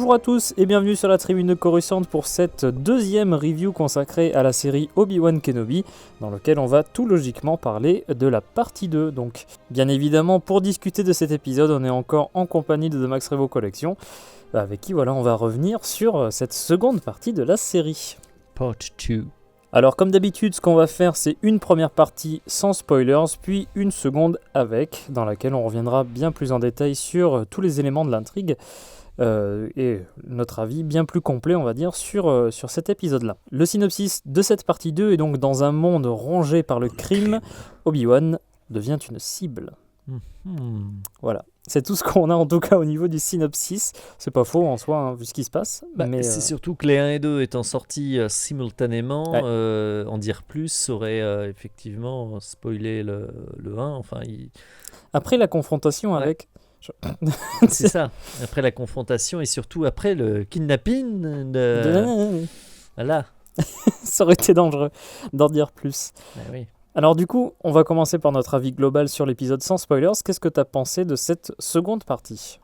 Bonjour à tous et bienvenue sur la Tribune de Coruscant pour cette deuxième review consacrée à la série Obi-Wan Kenobi, dans laquelle on va tout logiquement parler de la partie 2. Donc, bien évidemment, pour discuter de cet épisode, on est encore en compagnie de The Max Revo Collection, avec qui on va revenir sur cette seconde partie de la série. Part 2. Alors comme d'habitude, ce qu'on va faire, c'est une première partie sans spoilers, puis une seconde avec, dans laquelle on reviendra bien plus en détail sur tous les éléments de l'intrigue et notre avis bien plus complet, on va dire, sur cet épisode-là. Le synopsis de cette partie 2 est donc dans un monde rongé par le crime, Obi-Wan devient une cible. Voilà, c'est tout ce qu'on a en tout cas au niveau du synopsis. C'est pas faux en soi, hein, vu ce qui se passe. Mais c'est surtout que les 1 et 2 étant sortis simultanément, en dire plus aurait effectivement spoilé le 1. Enfin, Après la confrontation avec... c'est ça, après la confrontation et surtout après le kidnapping de... Voilà. Ça aurait été dangereux d'en dire plus. Oui. Alors du coup, on va commencer par notre avis global sur l'épisode sans spoilers. Qu'est-ce que tu as pensé de cette seconde partie ?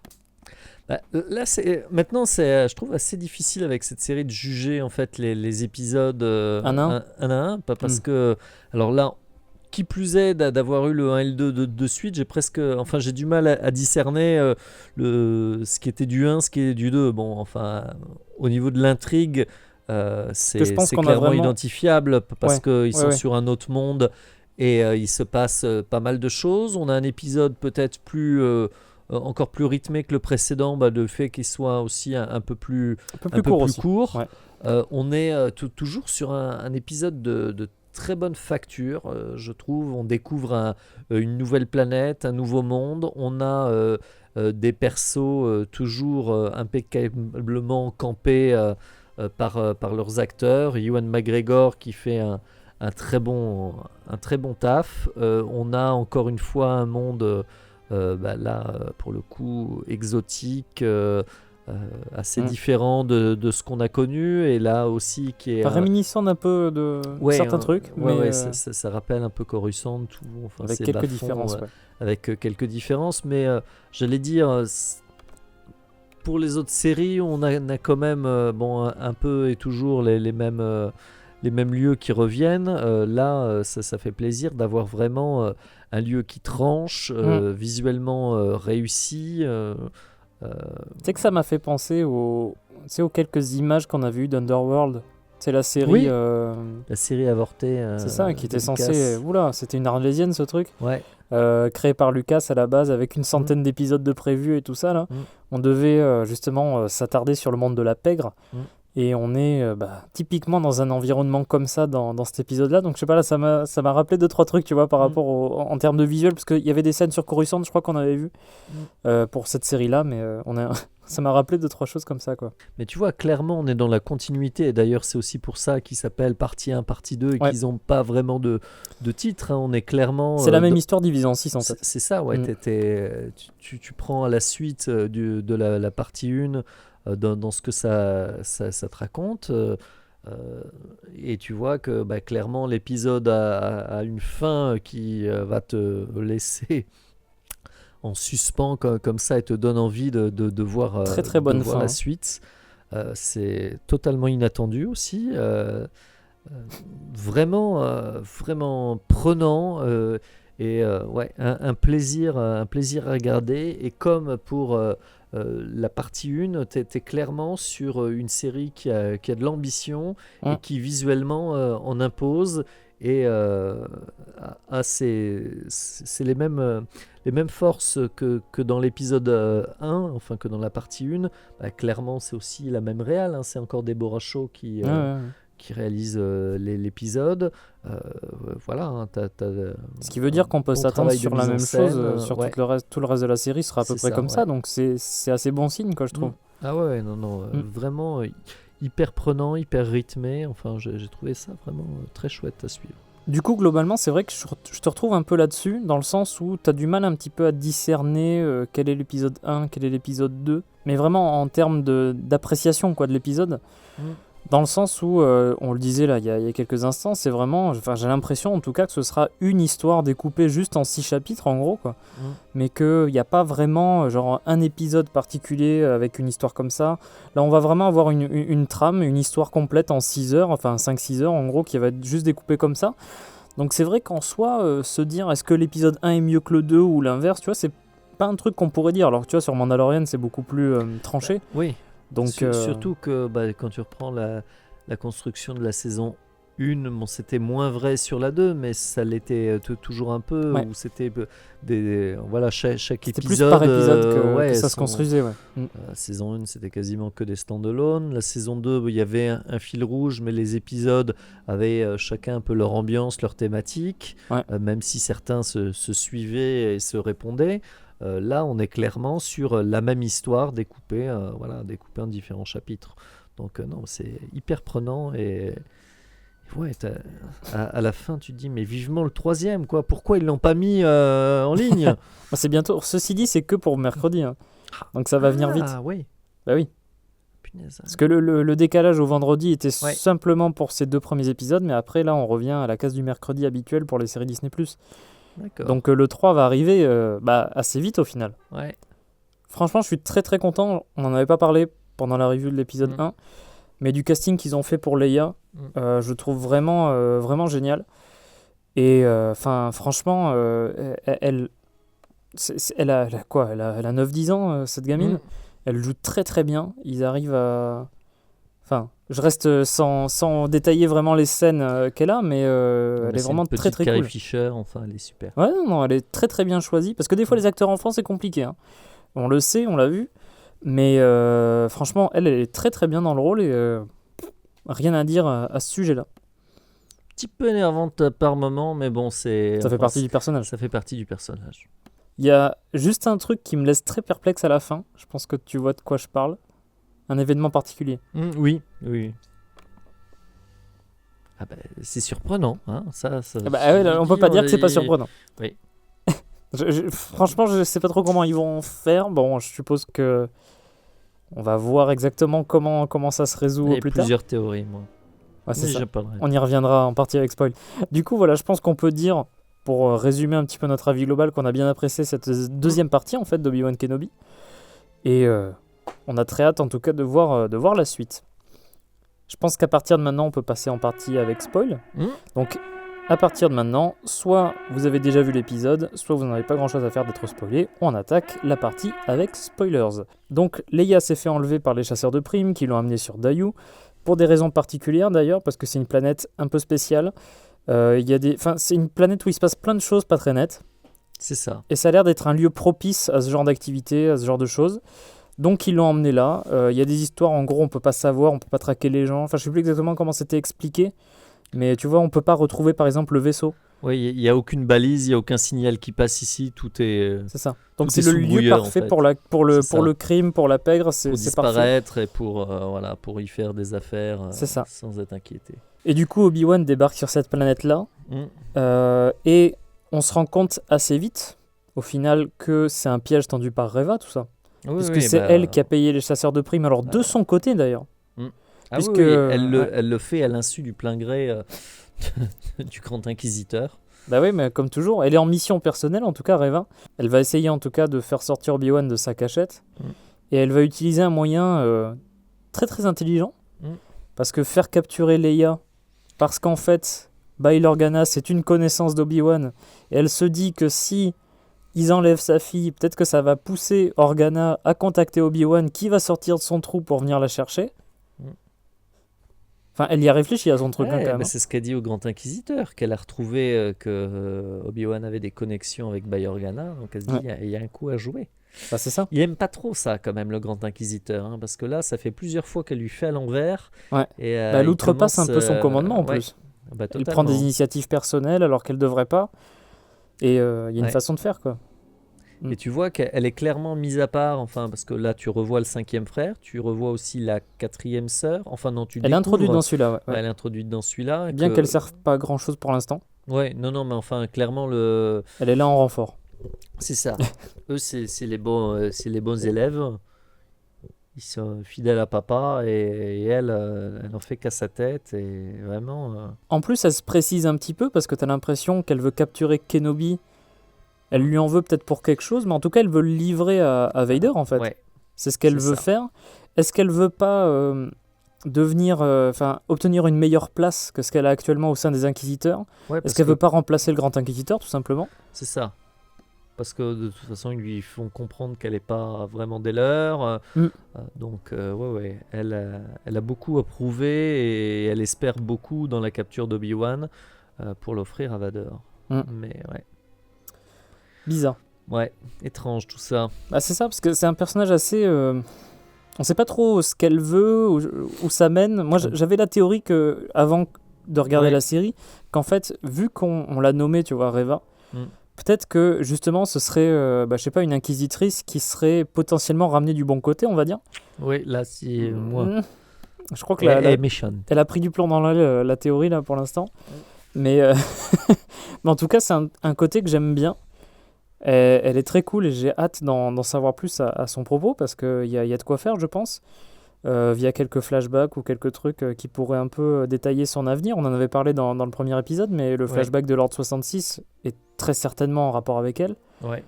Là, je trouve assez difficile avec cette série de juger en fait les épisodes un à un, pas parce que, alors là, qui plus est d'avoir eu le 1 et le 2 de suite, j'ai du mal à discerner ce qui était du 1, ce qui est du 2. Bon, enfin, au niveau de l'intrigue, c'est clairement vraiment... identifiable parce qu'ils sont sur un autre monde et il se passe pas mal de choses. On a un épisode peut-être encore plus rythmé que le précédent, le fait qu'il soit aussi un peu plus court. Ouais. On est toujours sur un épisode de très bonne facture, je trouve. On découvre une nouvelle planète, un nouveau monde. On a des persos toujours impeccablement campés par leurs acteurs. Ewan McGregor qui fait un très bon taf. On a encore une fois un monde pour le coup exotique, assez différent de ce qu'on a connu, et là aussi qui est réminiscent d'un peu de certains trucs, mais ça rappelle un peu Coruscant, avec quelques différences, avec quelques différences, mais j'allais dire, pour les autres séries, on a quand même un peu et toujours les mêmes lieux qui reviennent. Là, ça fait plaisir d'avoir vraiment un lieu qui tranche, visuellement réussi. Tu sais que ça m'a fait penser aux quelques images qu'on a vues d'Underworld. C'est la série... la série avortée. C'est ça, qui était censée... Oula, c'était une arlésienne ce truc. Ouais. Créé par Lucas à la base, avec une centaine d'épisodes de prévus et tout ça. Là. On devait justement s'attarder sur le monde de la pègre. Et on est typiquement dans un environnement comme ça dans cet épisode-là. Donc je sais pas, là ça m'a rappelé 2-3 trucs, tu vois, par rapport en termes de visuel, parce qu'il y avait des scènes sur Coruscant, je crois qu'on avait vu pour cette série-là, mais ça m'a rappelé 2-3 choses comme ça, quoi. Mais tu vois, clairement, on est dans la continuité, et d'ailleurs c'est aussi pour ça qu'ils s'appellent partie 1, partie 2, et qu'ils n'ont pas vraiment de titre, hein. On est clairement... C'est la même histoire divisée en 6, en fait. C'est ça, ouais. Tu prends à la suite de la partie 1, dans ce que ça te raconte, et tu vois que clairement l'épisode a une fin qui va te laisser en suspens comme ça et te donne envie de voir, très bonne fin, la suite. C'est totalement inattendu aussi, vraiment prenant, et un plaisir à regarder. Et comme pour la partie 1, t'es clairement sur une série qui a de l'ambition et qui visuellement en impose, et c'est les mêmes forces que dans l'épisode 1, enfin que dans la partie 1. Clairement c'est aussi la même réal, hein. C'est encore Deborah Shaw qui réalise l'épisode. Voilà, hein, ce qui veut dire qu'on peut s'attendre sur la même chose sur tout le reste de la série sera à peu près comme ça, donc c'est assez bon signe, quoi, je trouve. Ah ouais, non, vraiment hyper prenant, hyper rythmé. Enfin, j'ai trouvé ça vraiment très chouette à suivre. Du coup, globalement, c'est vrai que je te retrouve un peu là-dessus, dans le sens où tu as du mal un petit peu à discerner quel est l'épisode 1, quel est l'épisode 2, mais vraiment en termes d'appréciation, quoi, de l'épisode. Dans le sens où, on le disait là il y a quelques instants, c'est vraiment, enfin j'ai l'impression en tout cas que ce sera une histoire découpée juste en 6 chapitres en gros quoi. Mais qu'il n'y a pas vraiment genre un épisode particulier avec une histoire comme ça. Là on va vraiment avoir une trame, une histoire complète en 6 heures, enfin 5-6 heures en gros qui va être juste découpée comme ça. Donc c'est vrai qu'en soi, se dire est-ce que l'épisode 1 est mieux que le 2 ou l'inverse, tu vois, c'est pas un truc qu'on pourrait dire. Alors tu vois sur Mandalorian c'est beaucoup plus tranché. Oui. Donc, surtout que quand tu reprends la construction de la saison 1, bon, c'était moins vrai sur la 2, mais ça l'était toujours un peu, Ouais. où c'était voilà, chaque c'était épisode. plus par épisode que ça se son- construisait. Ouais. La saison 1, c'était quasiment que des stand-alone. La saison 2, il y avait un fil rouge, mais les épisodes avaient chacun un peu leur ambiance, leur thématique, Ouais. même si certains se suivaient et se répondaient. Là, on est clairement sur la même histoire découpée en différents chapitres. Donc non, c'est hyper prenant et ouais, à la fin, tu te dis mais vivement le 3e, quoi. Pourquoi ils l'ont pas mis en ligne? Bah, c'est bientôt. Ceci dit, c'est que pour mercredi. Hein. Donc ça va venir vite. Ah oui. Bah oui. Punaise. Parce que le décalage au vendredi était Ouais. simplement pour ces 2 premiers épisodes, mais après là on revient à la case du mercredi habituelle pour les séries Disney+. D'accord. Donc le 3 va arriver assez vite au final. Ouais. Franchement, je suis très très content. On n'en avait pas parlé pendant la review de l'épisode 1, mais du casting qu'ils ont fait pour Leia, je trouve vraiment génial. Et franchement, elle a quoi? Elle a 9-10 ans, cette gamine. Elle joue très très bien. Ils arrivent à... Enfin, je reste sans détailler vraiment les scènes qu'elle a, mais elle est vraiment très très Carrie cool. Fisher, enfin, elle est super. Ouais, non, elle est très très bien choisie. Parce que des fois, les acteurs enfants, c'est compliqué. Hein. On le sait, on l'a vu. Mais franchement, elle est très très bien dans le rôle et rien à dire à ce sujet-là. Petit peu énervante par moment, mais bon, Ça fait partie du personnage. Ça fait partie du personnage. Il y a juste un truc qui me laisse très perplexe à la fin. Je pense que tu vois de quoi je parle. Un événement particulier. Oui. Ah bah, c'est surprenant, hein, ça on peut pas dire que c'est pas surprenant. Oui. Franchement, je sais pas trop comment ils vont faire. Bon, je suppose que on va voir exactement comment ça se résout Il y a plus tard. plusieurs théories, moi. Ouais, c'est ça. Pas On y reviendra en partie avec spoil. Du coup, voilà, je pense qu'on peut dire, pour résumer un petit peu notre avis global, qu'on a bien apprécié cette deuxième partie en fait d'Obi-Wan Kenobi. Et on a très hâte en tout cas de voir la suite. Je pense qu'à partir de maintenant, on peut passer en partie avec spoil. Donc, à partir de maintenant, soit vous avez déjà vu l'épisode, soit vous n'avez pas grand chose à faire d'être spoilé. On attaque la partie avec spoilers. Donc, Leia s'est fait enlever par les chasseurs de primes qui l'ont amenée sur Dayu. Pour des raisons particulières d'ailleurs, parce que c'est une planète un peu spéciale. C'est une planète où il se passe plein de choses pas très nettes. C'est ça. Et ça a l'air d'être un lieu propice à ce genre d'activité, à ce genre de choses. Donc ils l'ont emmené là. Il y a des histoires, en gros, on peut pas savoir, on peut pas traquer les gens. Enfin, je sais plus exactement comment c'était expliqué. Mais tu vois, on peut pas retrouver par exemple le vaisseau. Oui, il n'y a aucune balise, il n'y a aucun signal qui passe ici, tout est... C'est ça. Donc tout c'est est le sous lieu brouilleur, parfait en fait. pour C'est le crime, pour la pègre, pour c'est parfait. disparaître et pour y faire des affaires C'est ça. sans être inquiété. Et du coup, Obi-Wan débarque sur cette planète-là. Et on se rend compte assez vite, au final, que c'est un piège tendu par Reva, tout ça. Puisque c'est elle qui a payé les chasseurs de primes, alors de son côté d'ailleurs. Puisque elle le fait à l'insu du plein gré du grand inquisiteur. Bah oui, mais comme toujours, elle est en mission personnelle, en tout cas, Reva. Elle va essayer en tout cas de faire sortir Obi-Wan de sa cachette. Et elle va utiliser un moyen très très intelligent. Parce que faire capturer Leia, parce qu'en fait, Bail Organa, c'est une connaissance d'Obi-Wan. Et elle se dit que si ils enlèvent sa fille, peut-être que ça va pousser Organa à contacter Obi-Wan qui va sortir de son trou pour venir la chercher. Enfin, elle y a réfléchi à son truc quand même. C'est ce qu'a dit au Grand Inquisiteur, qu'elle a retrouvé que Obi-Wan avait des connexions avec Bail Organa, donc elle se dit il y a un coup à jouer. Bah, c'est ça. Il aime pas trop ça quand même, le Grand Inquisiteur, hein, parce que là ça fait plusieurs fois qu'elle lui fait à l'envers. Ouais. Et elle outrepasse un peu son commandement en plus. Elle prend des initiatives personnelles alors qu'elle devrait pas. Et il y a une façon de faire quoi. Et tu vois qu'elle est clairement mise à part, enfin, parce que là tu revois le 5e frère, tu revois aussi la 4e sœur, enfin non, elle est introduite dans celui-là, ouais. Elle est introduite dans celui-là. Bien qu'elle ne serve pas à grand chose pour l'instant. Ouais, non, mais enfin, clairement elle est là en renfort. C'est ça. Eux, c'est les bons élèves. ils sont fidèles à papa et elle, elle n'en fait qu'à sa tête et vraiment. En plus, elle se précise un petit peu parce que tu as l'impression qu'elle veut capturer Kenobi. Elle lui en veut peut-être pour quelque chose, mais en tout cas, elle veut le livrer à Vader en fait. Ouais, C'est ce qu'elle c'est veut ça. faire. Est-ce qu'elle veut pas obtenir une meilleure place que ce qu'elle a actuellement au sein des Inquisiteurs? Ouais, Est-ce parce qu'elle que veut pas remplacer le Grand Inquisiteur tout simplement? c'est ça. Parce que de toute façon, ils lui font comprendre qu'elle n'est pas vraiment des leurs. Mm. Donc, ouais, elle a beaucoup à prouver et elle espère beaucoup dans la capture d'Obi-Wan pour l'offrir à Vader. Mm. Mais Bizarre. ouais, étrange tout ça. Bah, c'est ça, parce que c'est un personnage assez... On sait pas trop ce qu'elle veut, où ça mène. Moi, j'avais la théorie que, avant de regarder Ouais. la série, qu'en fait, vu qu'on l'a nommée, tu vois, Reva, Mm. peut-être que justement ce serait, je sais pas, une inquisitrice qui serait potentiellement ramenée du bon côté, on va dire. Oui, là, si moi. Mm. Je crois que Elle est méchante. elle a pris du plomb dans l'aile, la théorie, là, pour l'instant. Mais, mais en tout cas, c'est un côté que j'aime bien. Elle est très cool et j'ai hâte d'en savoir plus à son propos parce qu'il y a de quoi faire, je pense. Via quelques flashbacks ou quelques trucs qui pourraient un peu détailler son avenir. On en avait parlé dans le premier épisode, mais le flashback de l'Ordre 66 est très certainement en rapport avec elle. Ouais.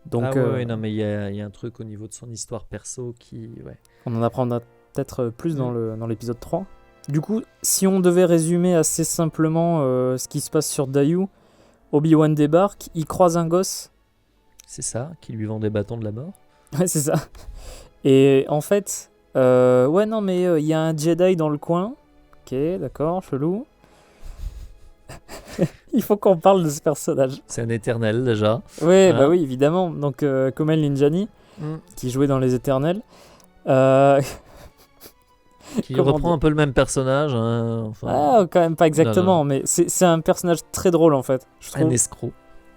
Donc, Non, mais il y a un truc au niveau de son histoire perso qui. Ouais. on en apprendra peut-être plus dans l'épisode 3. Du coup, si on devait résumer assez simplement ce qui se passe sur Dayu, Obi-Wan débarque, il croise un gosse. C'est ça, qui lui vend des bâtons de la mort. Ouais, c'est ça. Et en fait, ouais, non, mais il y a un Jedi dans le coin. Ok, d'accord, chelou. Il faut qu'on parle de ce personnage. C'est un éternel déjà. Ouais, Hein bah oui, évidemment. Donc, Kumail Nanjiani, qui jouait dans Les Éternels. Qui Comment reprend dire un peu le même personnage. Hein, enfin, Ah, quand même pas exactement, Non. mais c'est un personnage très drôle en fait, je trouve. un escroc.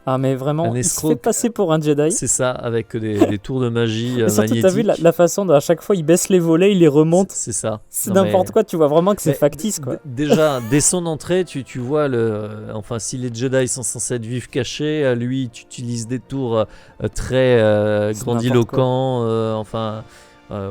Ah, mais vraiment, Un il se escroc. fait passer pour un Jedi. C'est ça, avec des tours de magie Et surtout, magnétiques. t'as vu la façon dont à chaque fois il baisse les volets, il les remonte. C'est ça. C'est Non, n'importe mais- quoi, tu vois vraiment que c'est mais factice quoi. Déjà, dès son entrée, tu vois enfin, si les Jedi sont censés être vifs cachés, lui, tu utilises des tours très C'est grandiloquents.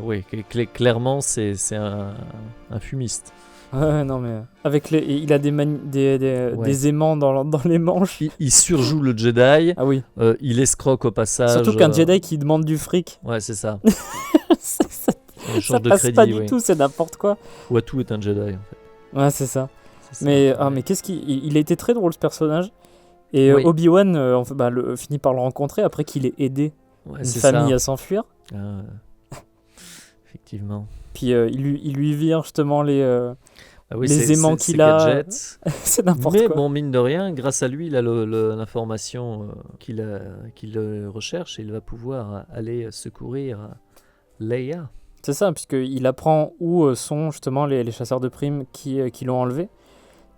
Oui, clairement, c'est un fumiste. Ouais, non mais avec il a des Ouais. des aimants dans les manches. Il surjoue le Jedi, Ah oui. il escroque au passage. Surtout qu'un Jedi qui demande du fric. Ouais, c'est ça. ça Un échange de passe crédit, pas du oui. tout, c'est n'importe quoi. Watu est un Jedi, en fait. Ouais, c'est ça. C'est ça. Mais, Ouais. mais qu'est-ce il a été très drôle ce personnage. Et Oui. Obi-Wan finit par le rencontrer après qu'il ait aidé Ouais, une c'est famille ça. à s'enfuir. Ah, effectivement. Puis il lui vire justement Ah oui, les c'est- aimants c'est- qu'il c'est a. Gadget. C'est n'importe Mais quoi. bon, mine de rien, grâce à lui, il a l'information qu'il recherche et il va pouvoir aller secourir Leia. C'est ça, puisqu'il apprend où sont justement les chasseurs de primes qui l'ont enlevé.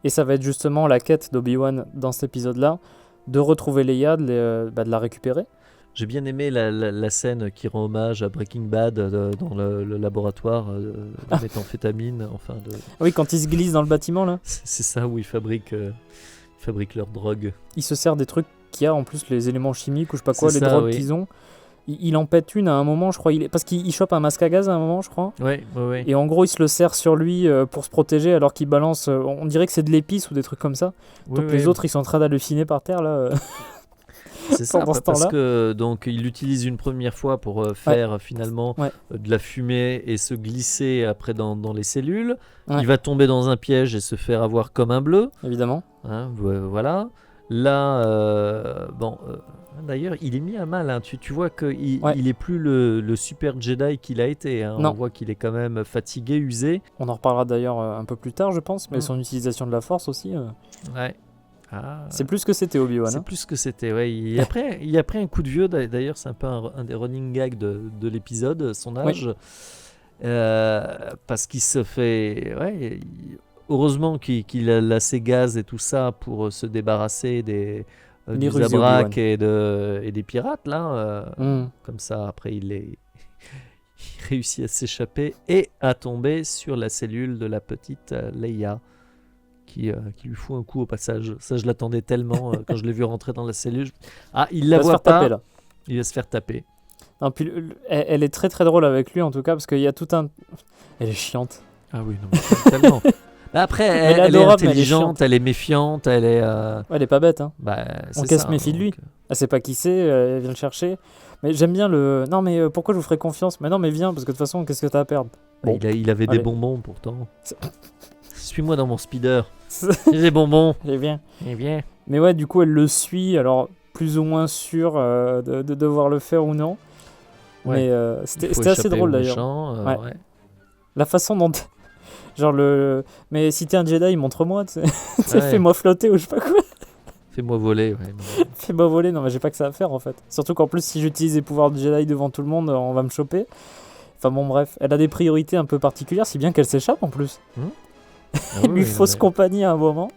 Et ça va être justement la quête d'Obi-Wan dans cet épisode-là, de retrouver Leia, de la récupérer. J'ai bien aimé la scène qui rend hommage à Breaking Bad dans le laboratoire de méthamphétamine. Enfin, Ah oui, quand ils se glissent dans le bâtiment, là, c'est ça où ils fabriquent leur drogue. il se sert des trucs qu'il y a, en plus, les éléments chimiques ou je sais pas quoi, C'est les ça, drogues oui. qu'ils ont. Il en pète une à un moment, je crois, parce qu'il chope un masque à gaz à un moment, je crois. Ouais. Et en gros, il se le sert sur lui pour se protéger alors qu'il balance, on dirait que c'est de l'épice ou des trucs comme ça. Donc les autres, ils sont en train d'halluciner par terre, là. C'est ça, pendant ce parce temps-là. que donc il l'utilise une première fois pour faire finalement de la fumée et se glisser après dans les cellules. Ouais. Il va tomber dans un piège et se faire avoir comme un bleu. Évidemment. Hein, voilà. Là, d'ailleurs, il est mis à mal. Hein. Tu vois qu'il il est plus le super Jedi qu'il a été. Hein. Non. On voit qu'il est quand même fatigué, usé. On en reparlera d'ailleurs un peu plus tard, je pense, mais Mm. son utilisation de la force aussi, Ouais. Ah. c'est plus que c'était Obi-Wan. C'est Hein. plus que c'était, ouais. Il a pris un coup de vieux, d'ailleurs, c'est un peu un des running gags de l'épisode, son âge. Parce qu'il se fait. Ouais, heureusement qu'il a ses gaz et tout ça pour se débarrasser du rusés, Zabrak et des pirates, là. Mm. Comme ça, après, il réussit à s'échapper et à tomber sur la cellule de la petite Leia. Qui lui fout un coup au passage. Ça, je l'attendais tellement quand je l'ai vu rentrer dans la cellule. Ah, il la Il va se voit faire pas. taper, là. Il va se faire taper. Non, puis elle est très très drôle avec lui en tout cas, parce qu'il y a tout un... Elle est chiante. Ah oui, non, mais tellement. Après, elle est intelligente, elle est méfiante, elle est... Ouais, elle est pas bête, hein. Bah, on casse méfie de lui. Elle sait pas qui c'est, elle vient le chercher. Mais j'aime bien le... Non, mais pourquoi je vous ferai confiance? Mais non, mais viens, parce que de toute façon, qu'est-ce que t'as à perdre? Bon. Il avait des bonbons, pourtant. Suis-moi dans mon speeder. J'ai des bonbons. Et viens. Viens. Mais ouais, du coup, elle le suit, alors plus ou moins sûre de devoir le faire ou non. Ouais. Mais c'était assez drôle, d'ailleurs. Ouais. La façon dont... Genre Mais si t'es un Jedi, montre-moi, tu sais. Fais-moi flotter ou je sais pas quoi. Fais-moi voler, ouais. Fais-moi voler, non mais j'ai pas que ça à faire en fait. Surtout qu'en plus si j'utilise les pouvoirs de Jedi devant tout le monde, on va me choper. Enfin bon bref, elle a des priorités un peu particulières, si bien qu'elle s'échappe en plus. Il lui fausse compagnie à un moment.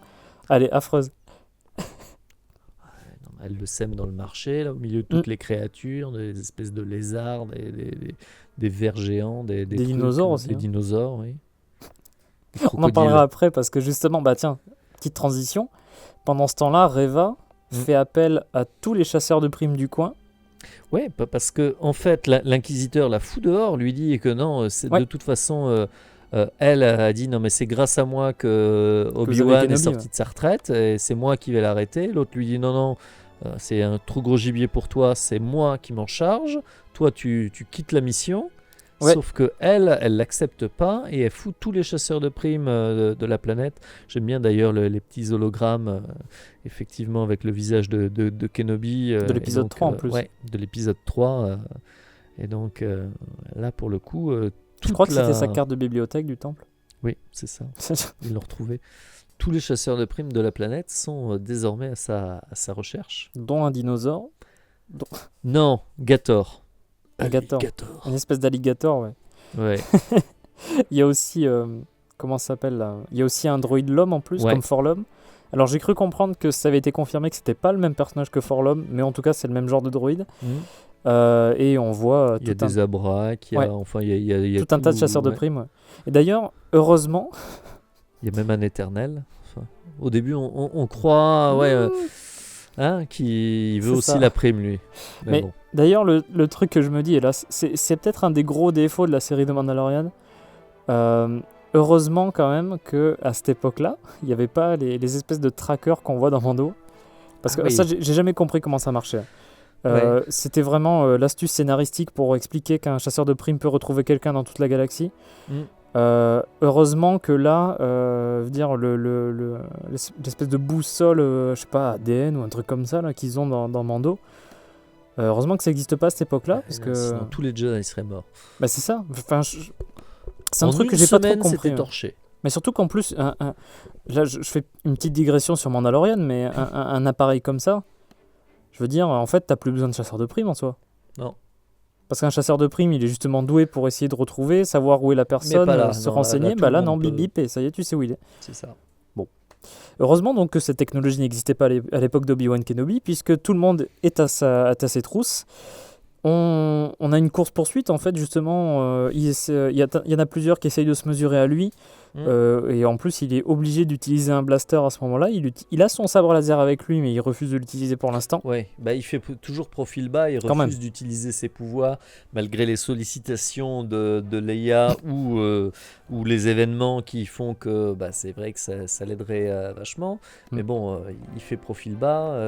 Elle est affreuse. Elle le sème dans le marché, là, au milieu de toutes les créatures, des espèces de lézards, des vers géants, des dinosaures aussi. Des dinosaures, oui. On en parlera après parce que justement, bah tiens, petite transition. Pendant ce temps-là, Reva fait appel à tous les chasseurs de primes du coin. Ouais, parce que en fait, l'inquisiteur la fout dehors, lui dit que non, de toute façon, elle a dit non mais c'est grâce à moi que Obi-Wan est sorti de sa retraite et c'est moi qui vais l'arrêter. L'autre lui dit non, c'est un trop gros gibier pour toi, c'est moi qui m'en charge. Toi, tu quittes la mission. Sauf que elle l'accepte pas et elle fout tous les chasseurs de primes de la planète. J'aime bien d'ailleurs les petits hologrammes, effectivement, avec le visage de Kenobi. De l'épisode 3 en plus. Ouais, de l'épisode 3. Et donc, là, pour le coup... je crois que c'était sa carte de bibliothèque du temple. Oui, c'est ça. Ils l'ont retrouvé. Tous les chasseurs de primes de la planète sont désormais à sa recherche. Dont un dinosaure. Non, Gator. Alligator. Une espèce d'alligator, ouais. Il y a aussi comment ça s'appelle là ? Il y a aussi un droïde l'homme en plus, comme Forlom. Alors j'ai cru comprendre que ça avait été confirmé que c'était pas le même personnage que Forlom, mais en tout cas c'est le même genre de droïde. Et on voit il y a des abraques, il y a tout un tas de chasseurs de primes. Ouais. Et d'ailleurs, heureusement, il y a même un éternel. Enfin, au début on croit qui veut aussi la prime lui. Mais bon. D'ailleurs, le truc que je me dis, et là, c'est peut-être un des gros défauts de la série de Mandalorian. Heureusement quand même qu'à cette époque-là, il n'y avait pas les espèces de trackers qu'on voit dans Mando. Parce que ça, j'ai jamais compris comment ça marchait. C'était vraiment l'astuce scénaristique pour expliquer qu'un chasseur de primes peut retrouver quelqu'un dans toute la galaxie. Heureusement que là, l'espèce de boussole, je sais pas, ADN ou un truc comme ça là, qu'ils ont dans Mando. Heureusement que ça n'existe pas à cette époque-là. Parce que... Sinon, tous les Jedi seraient morts. Bah, c'est ça. Enfin, c'est un truc que j'ai pas trop compris. C'était torché. Mais surtout qu'en plus, là, je fais une petite digression sur Mandalorian, mais un appareil comme ça, je veux dire, en fait, t'as plus besoin de chasseur de primes en soi. Non. Parce qu'un chasseur de primes, il est justement doué pour essayer de retrouver, savoir où est la personne, se renseigner. Là, non, bip bip, et ça y est, tu sais où il est. C'est ça. Bon. Heureusement donc que cette technologie n'existait pas à l'époque d'Obi-Wan Kenobi, puisque tout le monde est à ses trousses. On a une course-poursuite, en fait, justement. Il y en a plusieurs qui essayent de se mesurer à lui. Et en plus, il est obligé d'utiliser un blaster à ce moment-là. Il a son sabre laser avec lui, mais il refuse de l'utiliser pour l'instant. Ouais, il fait toujours profil bas. Il refuse d'utiliser ses pouvoirs, malgré les sollicitations de Leia ou les événements qui font que c'est vrai que ça l'aiderait vachement. Mais bon, il fait profil bas.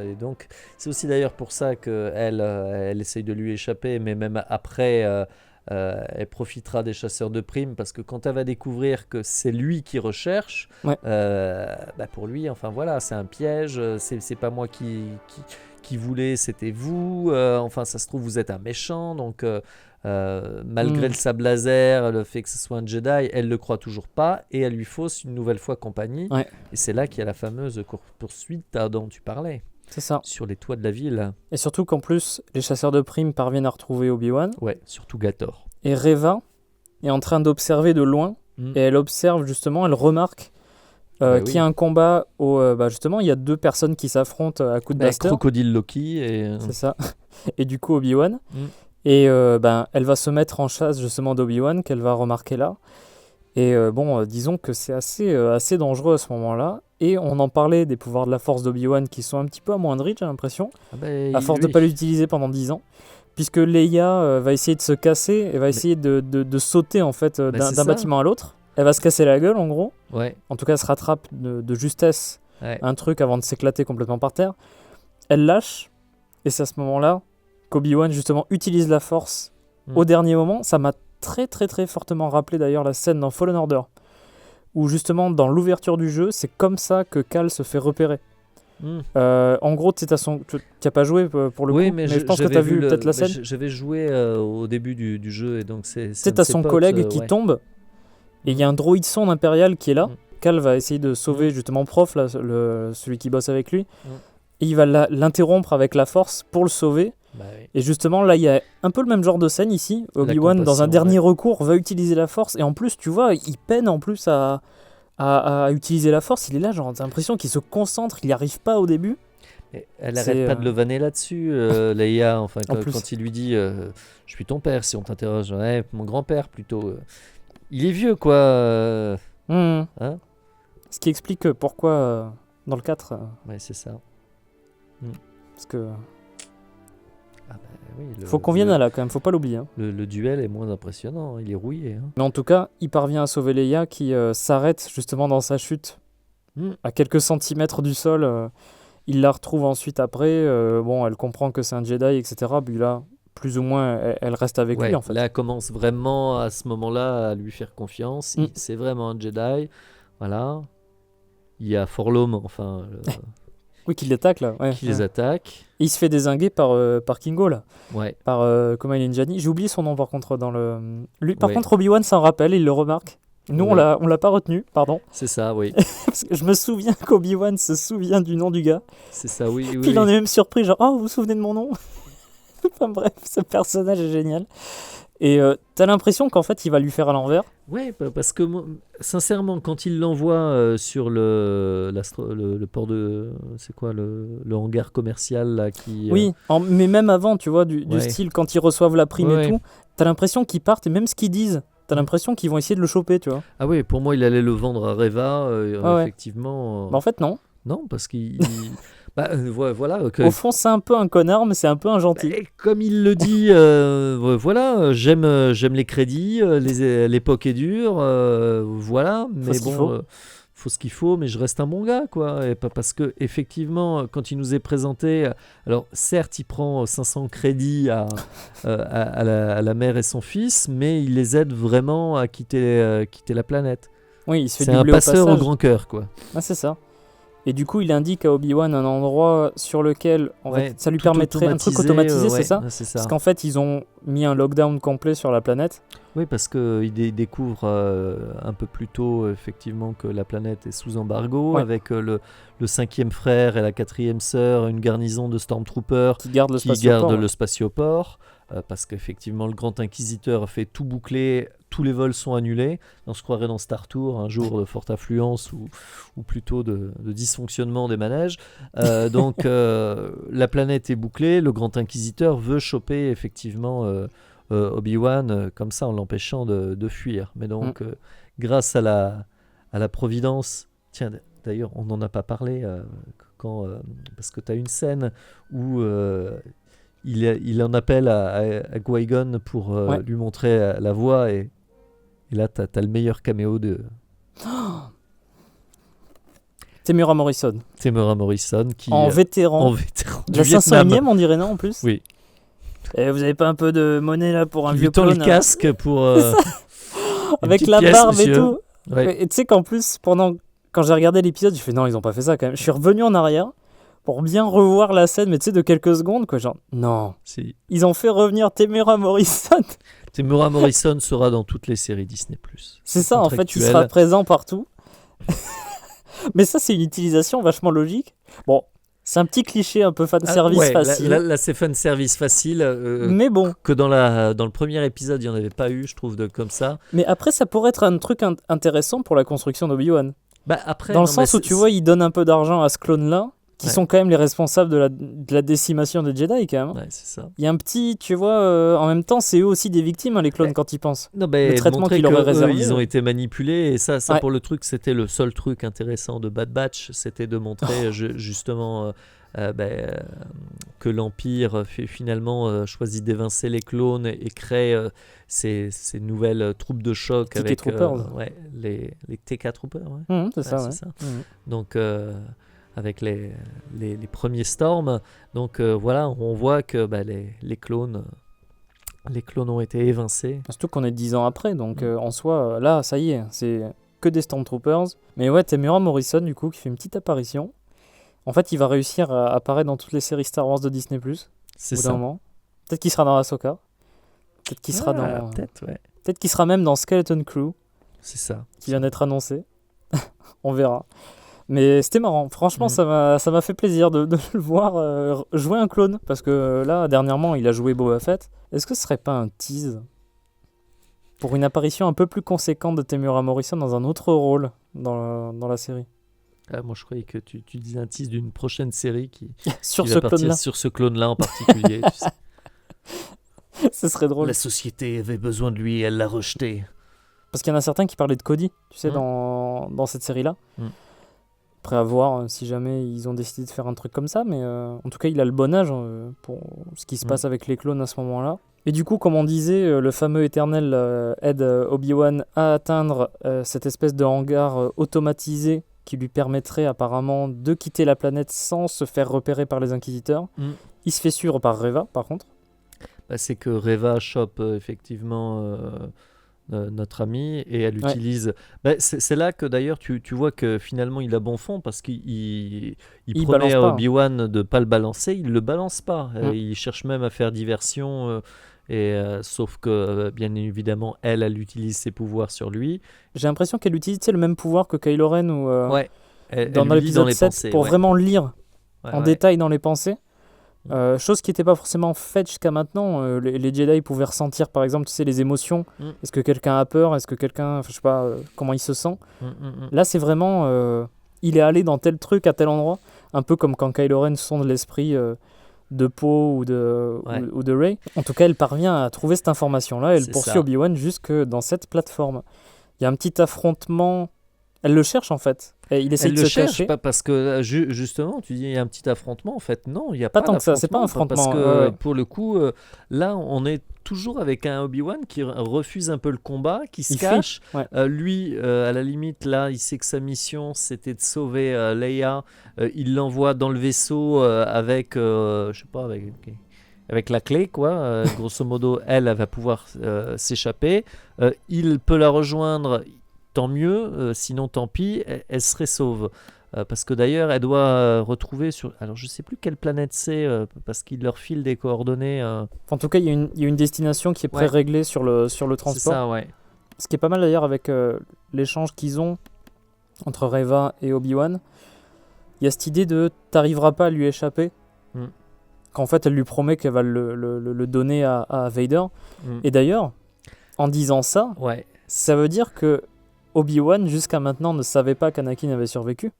Et donc, c'est aussi d'ailleurs pour ça qu'elle essaye de lui échapper, mais même après... elle profitera des chasseurs de primes parce que quand elle va découvrir que c'est lui qui recherche, pour lui, enfin voilà, c'est un piège, c'est pas moi qui voulais, c'était vous, enfin ça se trouve vous êtes un méchant, donc malgré le sabre laser, le fait que ce soit un Jedi, elle le croit toujours pas et elle lui fausse une nouvelle fois compagnie. Et c'est là qu'il y a la fameuse poursuite dont tu parlais. C'est ça. Sur les toits de la ville. Et surtout qu'en plus, les chasseurs de primes parviennent à retrouver Obi-Wan. Ouais, surtout Gator. Et Reva est en train d'observer de loin. Et elle observe justement, elle remarque qu'il y a un combat où justement, il y a deux personnes qui s'affrontent à coups de blaster. Crocodile Loki. C'est ça. Et du coup, Obi-Wan. Et elle va se mettre en chasse justement d'Obi-Wan, qu'elle va remarquer là. Et disons que c'est assez dangereux à ce moment-là. Et on en parlait des pouvoirs de la force d'Obi-Wan qui sont un petit peu amoindris, j'ai l'impression. À force de ne pas l'utiliser pendant 10 ans. puisque Leia va essayer de se casser et va essayer de sauter en fait d'un bâtiment à l'autre. Elle va se casser la gueule en gros. Ouais. En tout cas, elle se rattrape de justesse un truc avant de s'éclater complètement par terre. Elle lâche et c'est à ce moment-là qu'Obi-Wan justement utilise la force au dernier moment. Ça m'a très très très fortement rappelé d'ailleurs la scène dans Fallen Order où justement dans l'ouverture du jeu, c'est comme ça que Cal se fait repérer. En gros, tu n'as pas joué pour le coup, mais je pense que tu as vu peut-être la scène. J'avais joué au début du jeu et donc c'est tu as son collègue qui tombe et il y a un droïde sonde impérial qui est là. Cal va essayer de sauver justement Prof, là, celui qui bosse avec lui. Et il va l'interrompre avec la force pour le sauver. Bah oui. Et justement, là, il y a un peu le même genre de scène ici. Obi-Wan, dans un dernier recours, va utiliser la force. Et en plus, tu vois, il peine en plus à utiliser la force. Il est là, genre, t'as l'impression qu'il se concentre, il n'y arrive pas au début. Et elle n'arrête pas de le vanner là-dessus, Leia. Enfin, quand il lui dit je suis ton père, si on t'interroge. Ouais, mon grand-père plutôt. Il est vieux, quoi. Hein. Ce qui explique pourquoi, dans le 4. Ouais, c'est ça. Parce que. Faut qu'on vienne à là quand même, faut pas l'oublier. Le duel est moins impressionnant, il est rouillé. Mais en tout cas, il parvient à sauver Leia qui s'arrête justement dans sa chute à quelques centimètres du sol. Il la retrouve ensuite après. Elle comprend que c'est un Jedi, etc. Puis là, plus ou moins, elle reste avec lui en fait. Là, elle commence vraiment à ce moment-là à lui faire confiance. C'est vraiment un Jedi. Voilà. Il y a Forlom, enfin. Oui, qui l'attaque là. Qui les attaque. Et il se fait dézinguer par Kingo là. Ouais. Par Kumail Nanjiani. J'ai oublié son nom par contre dans le. Lui, par contre, Obi-Wan s'en rappelle, il le remarque. Nous, on l'a pas retenu, pardon. C'est ça, oui. Parce que je me souviens qu'Obi-Wan se souvient du nom du gars. C'est ça, oui. Puis il en est même surpris, genre, oh, vous vous souvenez de mon nom? Enfin bref, ce personnage est génial. Et t'as l'impression qu'en fait, il va lui faire à l'envers. Ouais, parce que sincèrement, quand il l'envoie sur le port de... C'est quoi, le hangar commercial là, qui... Oui, mais même avant, tu vois, du style, quand ils reçoivent la prime et tout, t'as l'impression qu'ils partent, et même ce qu'ils disent, t'as l'impression qu'ils vont essayer de le choper, tu vois. Ah oui, pour moi, il allait le vendre à Reva, effectivement. En fait, non. Non, parce qu'il... voilà. Au fond, c'est un peu un connard, mais c'est un peu un gentil. Comme il le dit, voilà, j'aime les crédits, l'époque est dure, voilà, mais faut ce qu'il faut, mais je reste un bon gars, quoi. Et pas parce que effectivement, quand il nous est présenté, alors certes, il prend 500 crédits à la mère et son fils, mais il les aide vraiment à quitter la planète. Oui, il se fait c'est un passeur au grand cœur, quoi. Ah, c'est ça. Et du coup, il indique à Obi-Wan un endroit sur lequel ça lui permettrait un truc automatisé, c'est ça ? C'est ça. Parce qu'en fait, ils ont mis un lockdown complet sur la planète. Oui, parce qu'il découvre un peu plus tôt, effectivement, que la planète est sous embargo, avec le 5e frère et la 4e sœur, une garnison de Stormtroopers qui gardent le spatioport. Parce qu'effectivement, le Grand Inquisiteur a fait tout boucler, tous les vols sont annulés. On se croirait dans Star Tour, un jour de forte affluence ou plutôt de dysfonctionnement des manèges. Donc, la planète est bouclée, le Grand Inquisiteur veut choper effectivement Obi-Wan comme ça en l'empêchant de fuir. Mais donc, grâce à la Providence, tiens, d'ailleurs, on n'en a pas parlé parce que tu as une scène où... Il en appelle à Qui-Gon pour lui montrer la voie et là t'as le meilleur caméo de Temuera Morrison qui en vétéran de la 501ème on dirait, non, en plus. Oui. Et vous avez pas un peu de monnaie là pour un vieux clone, le casque pour avec la barbe monsieur. Et tout. Ouais. Et tu sais qu'en plus quand j'ai regardé l'épisode, j'ai fait non, ils ont pas fait ça quand même. Je suis revenu en arrière pour bien revoir la scène, mais tu sais, de quelques secondes, quoi, genre, non. Si. Ils ont fait revenir Temuera Morrison. Temuera Morrison sera dans toutes les séries Disney+. C'est ça, en fait, il sera présent partout. Mais ça, c'est une utilisation vachement logique. Bon, c'est un petit cliché un peu fanservice facile. Là, c'est fanservice facile. Mais bon. Que dans le premier épisode, il n'y en avait pas eu, je trouve, comme ça. Mais après, ça pourrait être un truc intéressant pour la construction d'Obi-Wan. Dans le sens où, tu vois, il donne un peu d'argent à ce clone-là, qui sont quand même les responsables de la décimation des Jedi, quand même. Ouais, c'est ça. Il y a un petit, tu vois, en même temps, c'est eux aussi des victimes, les clones, quand ils pensent. Non, le traitement qu'ils leur est réservé. Ils ont été manipulés, et ça pour le truc, c'était le seul truc intéressant de Bad Batch, c'était de montrer justement que l'Empire finalement choisit d'évincer les clones et crée ces nouvelles troupes de choc TK avec Troopers. les TK Troopers. Ouais. C'est ça. Donc avec les premiers Storms. Donc voilà, on voit que les clones ont été évincés. Surtout qu'on est 10 ans après, donc en soi, là, ça y est, c'est que des Stormtroopers. Mais ouais, Temuera Morrison, du coup, qui fait une petite apparition. En fait, il va réussir à apparaître dans toutes les séries Star Wars de Disney+. C'est au bout ça. d'un moment. Peut-être qu'il sera dans Ahsoka. Peut-être qu'il sera dans... Peut-être, ouais. Peut-être qu'il sera même dans Skeleton Crew, C'est ça. qui vient d'être annoncé. On verra. Mais c'était marrant. Franchement, ça m'a fait plaisir de le voir jouer un clone. Parce que là, dernièrement, il a joué Boba Fett. Est-ce que ce serait pas un tease pour une apparition un peu plus conséquente de Temuera Morrison dans un autre rôle dans la série? Moi, je croyais que tu disais un tease d'une prochaine série qui sur va ce partir clone-là. sur ce clone-là en particulier. Tu sais. Ce serait drôle. La société avait besoin de lui, elle l'a rejeté. Parce qu'il y en a certains qui parlaient de Cody, tu sais, dans cette série-là. Après, à voir si jamais ils ont décidé de faire un truc comme ça. Mais en tout cas, il a le bon âge pour ce qui se passe avec les clones à ce moment-là. Et du coup, comme on disait, le fameux éternel aide Obi-Wan à atteindre cette espèce de hangar automatisé qui lui permettrait apparemment de quitter la planète sans se faire repérer par les Inquisiteurs. Il se fait suivre par Reva, par contre. C'est que Reva chope effectivement notre ami et elle utilise... c'est là que d'ailleurs tu vois que finalement il a bon fond parce qu'il promet à Obi-Wan de ne pas le balancer, il ne le balance pas. Il cherche même à faire diversion... sauf que, bien évidemment, elle utilise ses pouvoirs sur lui. J'ai l'impression qu'elle utilise le même pouvoir que Kylo Ren ou, elle dans l'épisode 7 pensées, pour vraiment lire en détail dans les pensées. Chose qui n'était pas forcément faite jusqu'à maintenant. Les Jedi pouvaient ressentir, par exemple, tu sais, les émotions. Est-ce que quelqu'un a peur? Est-ce que quelqu'un... je sais pas comment il se sent. Là, c'est vraiment... il est allé dans tel truc à tel endroit. Un peu comme quand Kylo Ren sonde l'esprit... de Poe ou de Rey. En tout cas, elle parvient à trouver cette information-là. Elle poursuit Obi-Wan jusque dans cette plateforme. Il y a un petit affrontement. Elle le cherche en fait. Et il essaie de se cacher. Pas parce que justement, tu dis il y a un petit affrontement. En fait, non, il n'y a pas tant que ça. C'est pas un affrontement. Parce que pour le coup, là, on est toujours avec un Obi-Wan qui refuse un peu le combat, qui se cache. Lui, à la limite, là, il sait que sa mission, c'était de sauver Leia. Il l'envoie dans le vaisseau avec, je sais pas, avec la clé, quoi. Grosso modo, elle va pouvoir s'échapper. Il peut la rejoindre, tant mieux. Sinon, tant pis, elle serait sauve. Parce que d'ailleurs, elle doit retrouver sur... Alors, je sais plus quelle planète c'est, parce qu'il leur file des coordonnées. En tout cas, il y a une destination qui est pré-réglée sur le transport. C'est ça, ouais. Ce qui est pas mal d'ailleurs avec l'échange qu'ils ont entre Reva et Obi-Wan. Il y a cette idée de « t'arriveras pas à lui échapper ». Qu'en fait, elle lui promet qu'elle va le donner à Vader. Et d'ailleurs, en disant ça, ça veut dire que Obi-Wan, jusqu'à maintenant, ne savait pas qu'Anakin avait survécu.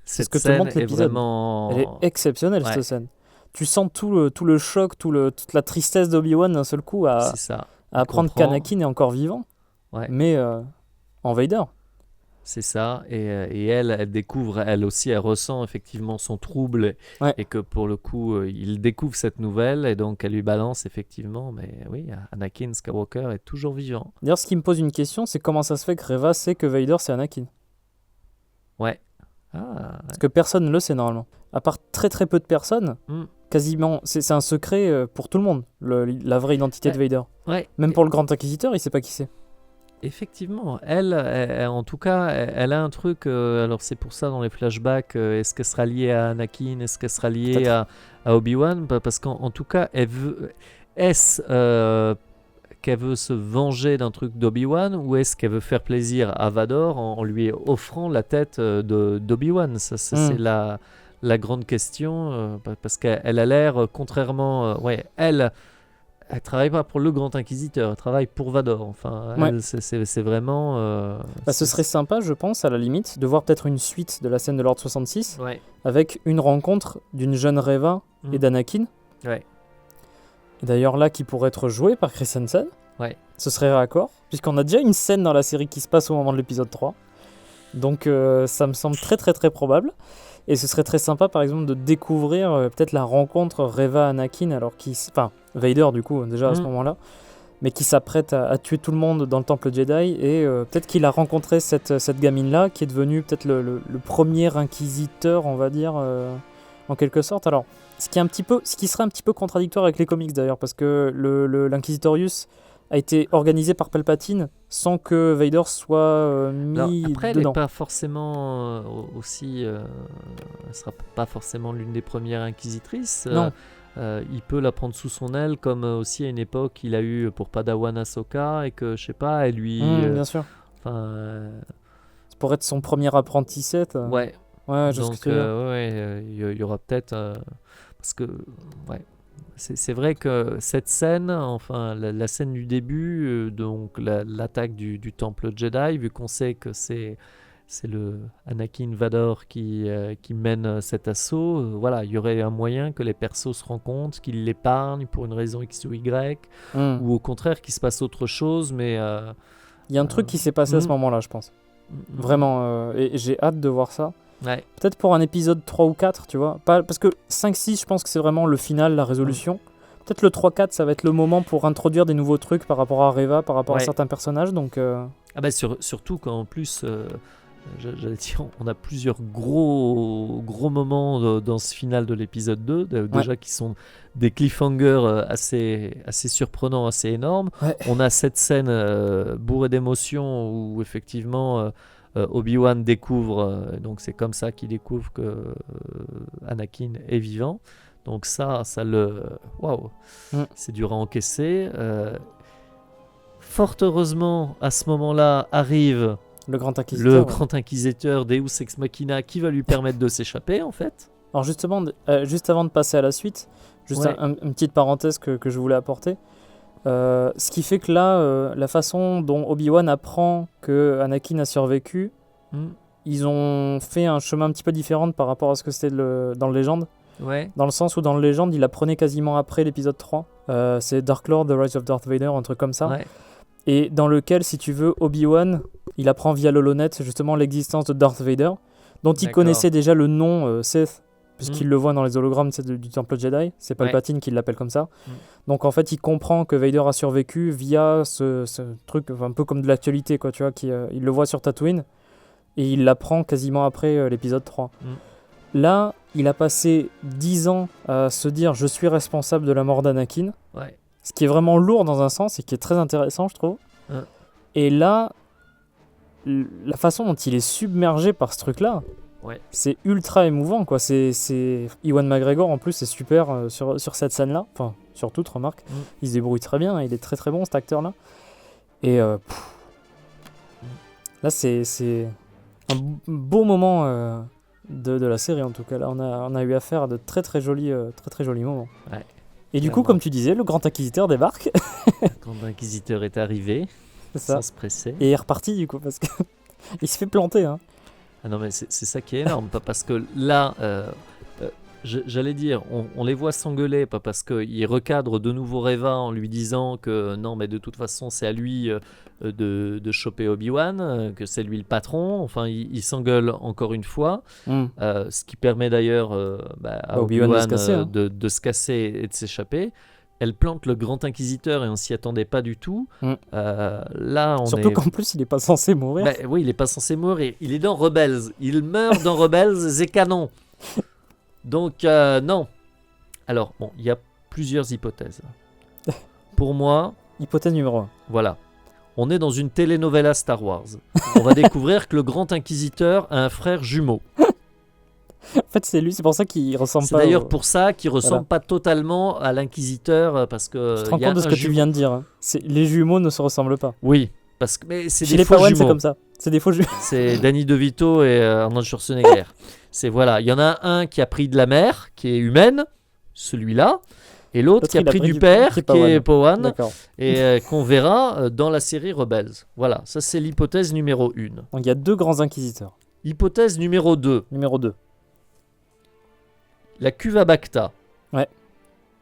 C'est ce que te montre l'épisode. Vraiment... Elle est exceptionnelle, cette scène. Tu sens tout le choc, toute la tristesse d'Obi-Wan d'un seul coup à apprendre qu'Anakin est encore vivant, mais en Vader. C'est ça, et elle découvre, elle aussi, elle ressent effectivement son trouble, et que pour le coup, il découvre cette nouvelle, et donc elle lui balance effectivement, mais oui, Anakin Skywalker est toujours vivant. D'ailleurs, ce qui me pose une question, c'est comment ça se fait que Reva sait que Vader c'est Anakin? Parce que personne ne le sait normalement. À part très très peu de personnes, quasiment, c'est un secret pour tout le monde, la vraie identité de Vader. Même pour le Grand Inquisiteur, il sait pas qui c'est. Effectivement, elle, en tout cas, elle a un truc, alors c'est pour ça dans les flashbacks, est-ce qu'elle sera liée à Anakin, est-ce qu'elle sera liée à Obi-Wan, parce qu'en tout cas, est-ce qu'elle veut se venger d'un truc d'Obi-Wan, ou est-ce qu'elle veut faire plaisir à Vador en lui offrant la tête d'Obi-Wan? Ça, c'est la grande question, parce qu'elle a l'air, contrairement... Elle travaille pas pour le Grand Inquisiteur, elle travaille pour Vador. Enfin, elle, c'est vraiment... ce serait sympa, je pense, à la limite, de voir peut-être une suite de la scène de l'Ordre 66, avec une rencontre d'une jeune Reva et d'Anakin. Et d'ailleurs là, qui pourrait être joué par Chris Hansen. Ce serait raccord, puisqu'on a déjà une scène dans la série qui se passe au moment de l'épisode 3. Donc ça me semble très très très probable. Et ce serait très sympa, par exemple, de découvrir peut-être la rencontre Reva-Anakin, enfin, Vader, du coup, déjà à ce moment-là, mais qui s'apprête à tuer tout le monde dans le temple Jedi, et peut-être qu'il a rencontré cette gamine-là, qui est devenue peut-être le premier inquisiteur, on va dire, en quelque sorte. Alors, ce qui serait un petit peu contradictoire avec les comics, d'ailleurs, parce que l'Inquisitorius a été organisé par Palpatine sans que Vader soit mis Alors, après, elle dedans. n'est pas forcément elle sera pas forcément l'une des premières inquisitrices. Non. Il peut la prendre sous son aile, comme aussi à une époque il a eu pour Padawan Ahsoka, et que je sais pas, elle lui. Bien sûr. Ça pourrait être son premier apprenti set. Ouais. Ouais, donc il y aura peut-être parce que c'est vrai que cette scène, enfin la scène du début, donc l'attaque du temple Jedi, vu qu'on sait que c'est le Anakin Vador qui mène cet assaut, voilà, il y aurait un moyen que les persos se rencontrent, qu'ils l'épargnent pour une raison X ou Y, ou au contraire qu'il se passe autre chose, mais il y a un truc qui s'est passé à ce moment-là, je pense. Vraiment, et j'ai hâte de voir ça. Ouais. Peut-être pour un épisode 3 ou 4, tu vois. Parce que 5-6, je pense que c'est vraiment le final, la résolution. Peut-être le 3-4, ça va être le moment pour introduire des nouveaux trucs par rapport à Reva, par rapport à certains personnages. Donc, Ah bah surtout qu'en plus, j'allais dire, on a plusieurs gros moments dans ce final de l'épisode 2, déjà qui sont des cliffhangers assez surprenants, assez énormes. Ouais. On a cette scène bourrée d'émotions où effectivement... Obi-Wan découvre, donc c'est comme ça qu'il découvre que Anakin est vivant. Donc ça waouh, c'est dur à encaisser. Fort heureusement, à ce moment-là, arrive le grand inquisiteur, grand inquisiteur Deus Ex Machina, qui va lui permettre de s'échapper, en fait. Alors justement, juste avant de passer à la suite, juste une petite parenthèse que je voulais apporter. Ce qui fait que là, la façon dont Obi-Wan apprend que Anakin a survécu, ils ont fait un chemin un petit peu différent par rapport à ce que c'était dans le Légende. Ouais. Dans le sens où dans le Légende, il apprenait quasiment après l'épisode 3. C'est Dark Lord, The Rise of Darth Vader, un truc comme ça. Ouais. Et dans lequel, si tu veux, Obi-Wan, il apprend via l'holonet justement l'existence de Darth Vader, dont il connaissait déjà le nom Sith, puisqu'il le voit dans les hologrammes du temple Jedi. C'est Palpatine qui l'appelle comme ça. Donc en fait, il comprend que Vader a survécu via ce truc un peu comme de l'actualité, quoi, tu vois, il le voit sur Tatooine et il l'apprend quasiment après l'épisode 3. Là, il a passé 10 ans à se dire « je suis responsable de la mort d'Anakin », ce qui est vraiment lourd dans un sens et qui est très intéressant, je trouve. Et là, la façon dont il est submergé par ce truc-là, c'est ultra émouvant, quoi. C'est Ewan McGregor en plus, c'est super sur cette scène-là. Enfin, sur toute, remarque. Il se débrouille très bien, il est très très bon cet acteur-là. Et là, c'est un beau moment de la série en tout cas. Là, on a eu affaire à de très très jolis moments. Ouais. Et du coup, comme tu disais, le grand inquisiteur débarque. Le grand inquisiteur est arrivé, sans se presser. Et il est reparti du coup, parce que il se fait planter, hein. Ah non, mais c'est ça qui est énorme, pas parce que là, j'allais dire, on les voit s'engueuler, pas parce qu'il recadre de nouveau Reva en lui disant que non, mais de toute façon, c'est à lui de choper Obi-Wan, que c'est lui le patron. Enfin, il s'engueule encore une fois, ce qui permet d'ailleurs à Obi-Wan de se casser et de s'échapper. Elle plante le grand inquisiteur et on s'y attendait pas du tout. Là, surtout qu'en plus, il est pas censé mourir. Oui, il est pas censé mourir. Il est dans Rebels. Il meurt dans Rebels, c'est canon. Donc, non. Alors, bon, il y a plusieurs hypothèses. Pour moi... Hypothèse numéro 1. Voilà. On est dans une telenovela Star Wars. On va découvrir que le grand inquisiteur a un frère jumeau. En fait, c'est lui, c'est pour ça qu'il ressemble pas. C'est d'ailleurs pour ça qu'il ressemble pas totalement à l'inquisiteur, parce que. Je te rends compte de ce que tu viens de dire. Les jumeaux ne se ressemblent pas. Oui, parce que mais c'est chez des faux jumeaux. C'est comme ça. C'est des faux jumeaux. C'est Danny DeVito et Arnold Schwarzenegger. C'est voilà, il y en a un qui a pris de la mère, qui est humaine, celui-là, et l'autre qui a pris du père, qui est Powan, et qu'on verra dans la série Rebels. Voilà, ça c'est l'hypothèse numéro 1. Donc il y a 2 grands inquisiteurs. Hypothèse numéro 2. La cuve à Bacta.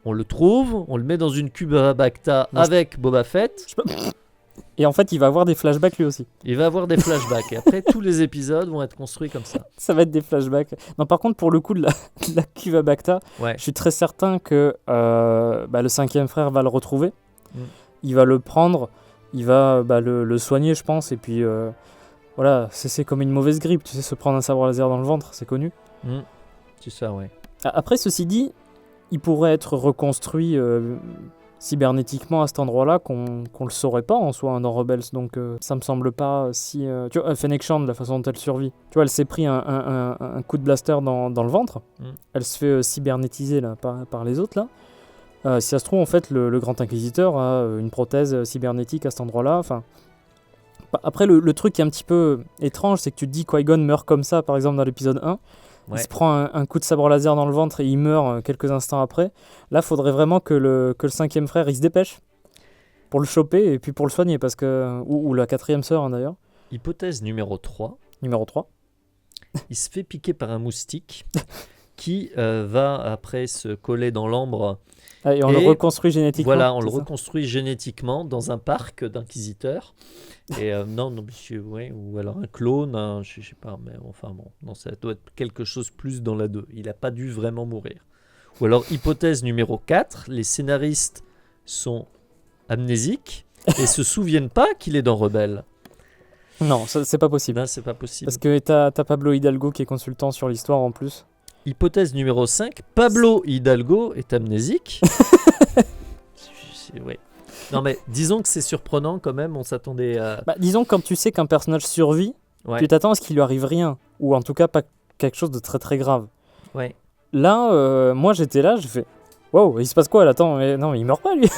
On le trouve, on le met dans une cuve à Bacta avec Boba Fett. Et en fait, il va avoir des flashbacks lui aussi. Il va avoir des flashbacks. Et après, tous les épisodes vont être construits comme ça. Ça va être des flashbacks. Non, par contre, pour le coup de la cuve à Bacta, je suis très certain que le cinquième frère va le retrouver. Il va le prendre, il va le soigner, je pense. Et puis, voilà, c'est comme une mauvaise grippe. Tu sais, se prendre un sabre laser dans le ventre, c'est connu. C'est ça, ouais. Après, ceci dit, il pourrait être reconstruit cybernétiquement à cet endroit-là qu'on le saurait pas en soi dans Rebels. Donc ça me semble pas si... tu vois, Fennec Shand, la façon dont elle survit. Tu vois, elle s'est pris un coup de blaster dans le ventre. Elle se fait cybernétiser là, par les autres là. Si ça se trouve, en fait, le Grand Inquisiteur a une prothèse cybernétique à cet endroit-là. Enfin, après, le truc qui est un petit peu étrange, c'est que tu te dis Qui-Gon meurt comme ça, par exemple, dans l'épisode 1. Il se prend un coup de sabre laser dans le ventre et il meurt quelques instants après. Là, il faudrait vraiment que le cinquième frère il se dépêche pour le choper et puis pour le soigner. Ou la quatrième sœur, d'ailleurs. Hypothèse numéro 3. Numéro 3. Il se fait piquer par un moustique qui va après se coller dans l'ambre. Et on le reconstruit génétiquement. Voilà, on le reconstruit génétiquement dans un parc d'inquisiteurs. Et non, monsieur, ouais, ou alors un clone, je sais pas, mais enfin bon, non, ça doit être quelque chose plus dans la 2. Il n'a pas dû vraiment mourir. Ou alors, hypothèse numéro 4, les scénaristes sont amnésiques et se souviennent pas qu'il est dans Rebelle. Non, ça, c'est pas possible. Non, c'est pas possible. Parce que t'as Pablo Hidalgo qui est consultant sur l'histoire en plus. Hypothèse numéro 5, Pablo Hidalgo est amnésique. Ouais. Non mais disons que c'est surprenant quand même, on s'attendait à... disons que quand tu sais qu'un personnage survit, tu t'attends à ce qu'il lui arrive rien. Ou en tout cas pas quelque chose de très très grave. Ouais. Là, moi j'étais là, je fais... Wow, il se passe quoi là? Attends, mais non, mais il meurt pas lui.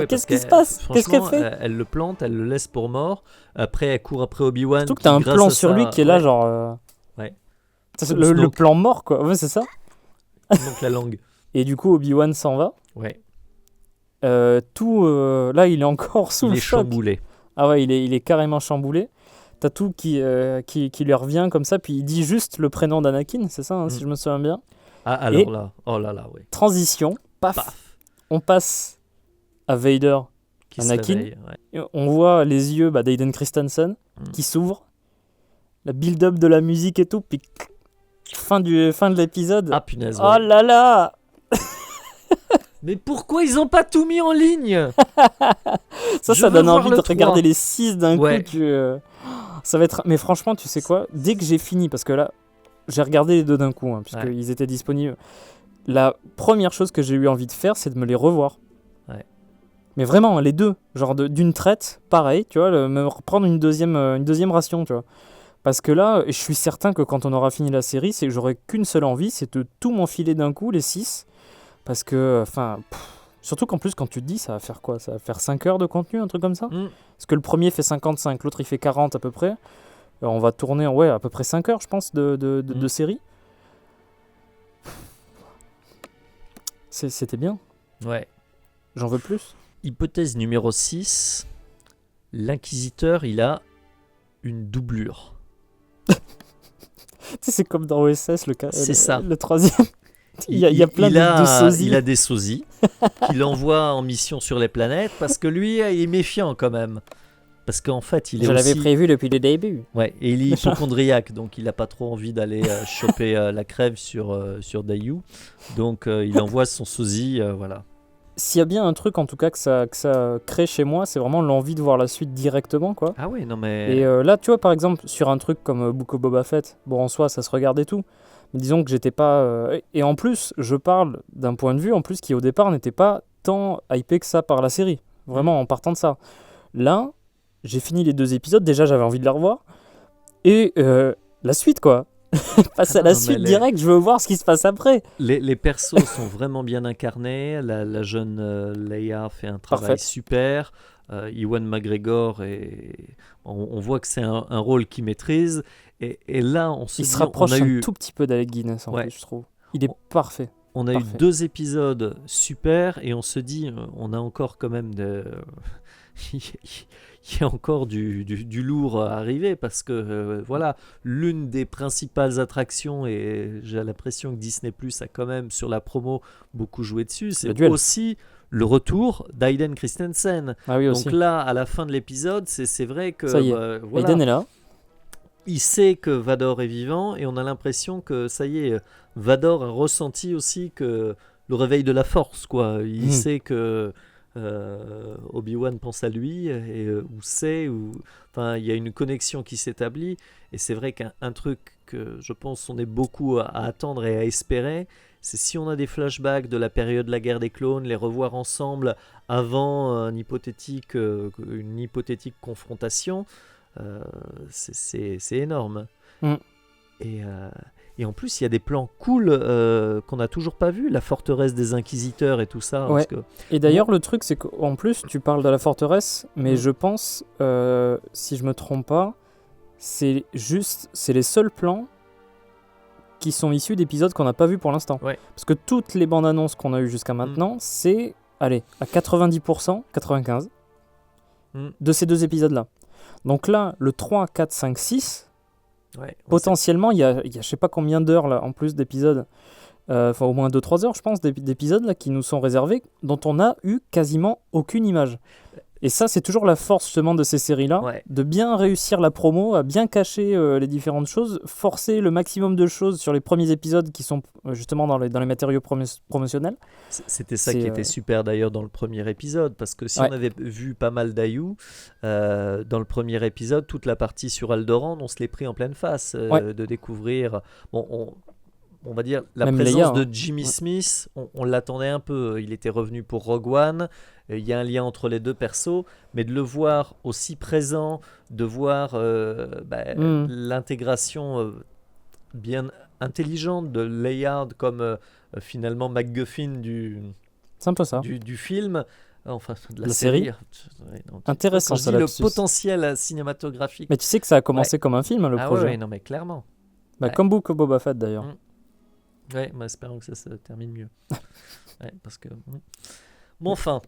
Qu'est-ce qui se passe? Qu'est-ce qu'elle fait? Elle le plante, elle le laisse pour mort. Après, elle court après Obi-Wan. Surtout que t'as un plan sur lui qui est là, genre. Ouais. Le plan mort, quoi. Ouais, c'est ça. Donc la langue. Et du coup, Obi-Wan s'en va. Ouais. Là, il est encore sous le choc. Il est chamboulé. Ah ouais, il est carrément chamboulé. T'as tout qui lui revient comme ça, puis il dit juste le prénom d'Anakin, c'est ça, si je me souviens bien. Ah, alors là, oh là là, oui. Transition, paf. On passe à Vader, qui Anakin. On voit les yeux d'Aiden Christensen qui s'ouvrent, la build-up de la musique et tout, puis fin de l'épisode. Ah punaise. Oh là là. Mais pourquoi ils ont pas tout mis en ligne? Ça donne envie de regarder les 6 d'un coup. Ça va être... Mais franchement, tu sais quoi? Dès que j'ai fini, parce que là, j'ai regardé les 2 d'un coup, puisqu'ils étaient disponibles. La première chose que j'ai eu envie de faire, c'est de me les revoir. Ouais. Mais vraiment, les 2, genre d'une traite, pareil, tu vois, me reprendre une deuxième ration, tu vois. Parce que là, je suis certain que quand on aura fini la série, c'est que j'aurai qu'une seule envie, c'est de tout m'enfiler d'un coup, les 6. Parce que, surtout qu'en plus, quand tu te dis, ça va faire quoi? Ça va faire 5 heures de contenu, un truc comme ça? Parce que le premier fait 55, l'autre il fait 40 à peu près. On va tourner à peu près 5 heures, je pense, de série. C'était bien. Ouais. J'en veux plus. Hypothèse numéro 6. L'inquisiteur, il a une doublure. Tu sais, c'est comme dans OSS, le troisième. Il y a plein de sosies. Il a des sosies qu'il envoie en mission sur les planètes parce que lui, il est méfiant quand même. Parce qu'en fait, il est Je l'avais prévu depuis le début. Ouais, et il est hypocondriaque, donc il n'a pas trop envie d'aller choper la crève sur Dayu. Donc il envoie son sosie, voilà. S'il y a bien un truc en tout cas que ça crée chez moi, c'est vraiment l'envie de voir la suite directement, quoi. Ah oui, non mais... Et là, tu vois, par exemple, sur un truc comme Book of Boba Fett, bon, en soi, ça se regarde et tout, mais disons que j'étais pas... Et en plus, je parle d'un point de vue, en plus, qui au départ n'était pas tant hypé que ça par la série. Vraiment, en partant de ça. Là, j'ai fini les 2 épisodes, déjà, j'avais envie de les revoir. Et la suite, quoi. Passe à la suite direct, je veux voir ce qui se passe après. Les persos sont vraiment bien incarnés. La jeune Leia fait un travail super. Ewan McGregor, on voit que c'est un rôle qu'il maîtrise. Et là, il se rapproche un tout petit peu d'Alec Guinness, en fait, je trouve. Il est parfait. On a eu 2 épisodes super et on se dit, on a encore quand même il y a encore du lourd à arriver parce que voilà, l'une des principales attractions, et j'ai l'impression que Disney Plus a quand même sur la promo beaucoup joué dessus, c'est aussi le retour d'Aiden Christensen. Ah oui, aussi. Donc là, à la fin de l'épisode, c'est vrai que ça y est, voilà, Aiden est là. il sait que Vador est vivant et on a l'impression que ça y est, Vador a ressenti aussi que le réveil de la Force, quoi. Il sait que Obi-Wan pense à lui ou sait, enfin, il y a une connexion qui s'établit. Et c'est vrai qu'un truc que je pense on est beaucoup à attendre et à espérer, c'est si on a des flashbacks de la période de la guerre des clones, les revoir ensemble avant une hypothétique confrontation, c'est énorme. Et en plus, il y a des plans cool qu'on n'a toujours pas vus, la forteresse des Inquisiteurs et tout ça. Ouais. Parce que... Et d'ailleurs, le truc, c'est qu'en plus, tu parles de la forteresse, mais je pense, si je me trompe pas, c'est les seuls plans qui sont issus d'épisodes qu'on n'a pas vus pour l'instant. Ouais. Parce que toutes les bandes annonces qu'on a eues jusqu'à maintenant, c'est, allez, à 90%, 95%, de ces 2 épisodes-là. Donc là, le 3, 4, 5, 6, potentiellement, il y a je sais pas combien d'heures là, en plus d'épisodes, enfin au moins 2-3 heures, je pense, d'épisodes là, qui nous sont réservés, dont on n'a eu quasiment aucune image. Et ça, c'est toujours la force justement de ces séries-là, de bien réussir la promo, à bien cacher les différentes choses, forcer le maximum de choses sur les premiers épisodes qui sont justement dans les matériaux promotionnels. C'était ça qui était super d'ailleurs dans le premier épisode, parce que si on avait vu pas mal d'Ayou, dans le premier épisode, toute la partie sur Alderaan, on se l'est pris en pleine face de découvrir... Bon, on va dire la même présence Leia, de Jimmy Smith, on l'attendait un peu. Il était revenu pour Rogue One. Il y a un lien entre les deux persos, mais de le voir aussi présent, de voir l'intégration bien intelligente de Leia comme finalement MacGuffin c'est un peu ça. du film, enfin de la série. Intéressant, ça. Le potentiel cinématographique. Mais tu sais que ça a commencé comme un film, le projet. Ouais, non mais clairement. Comme Book of Boba Fett d'ailleurs. Ouais, mais espérons que ça se termine mieux. Parce que... Bon, enfin...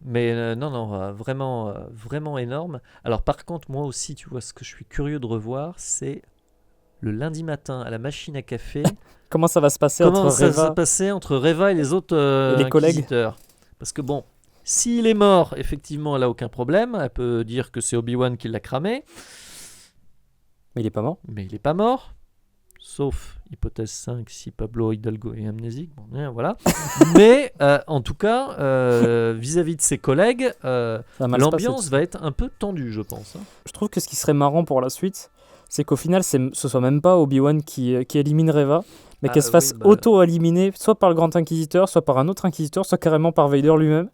Mais non, vraiment énorme. Alors par contre, moi aussi, tu vois, ce que je suis curieux de revoir, c'est le lundi matin à la machine à café. Comment ça va se passer entre Reva et les autres et les collègues. Parce que bon, s'il est mort, effectivement, elle a aucun problème. Elle peut dire que c'est Obi-Wan qui l'a cramé. Mais il est pas mort. Sauf hypothèse 5, si Pablo Hidalgo est amnésique. Bon, voilà. Mais en tout cas, vis-à-vis de ses collègues, l'ambiance va être un peu tendue, je pense. Je trouve que ce qui serait marrant pour la suite, c'est qu'au final, ce soit même pas Obi-Wan qui élimine Reva, mais qu'elle se fasse auto-éliminer, soit par le Grand Inquisiteur, soit par un autre Inquisiteur, soit carrément par Vader lui-même.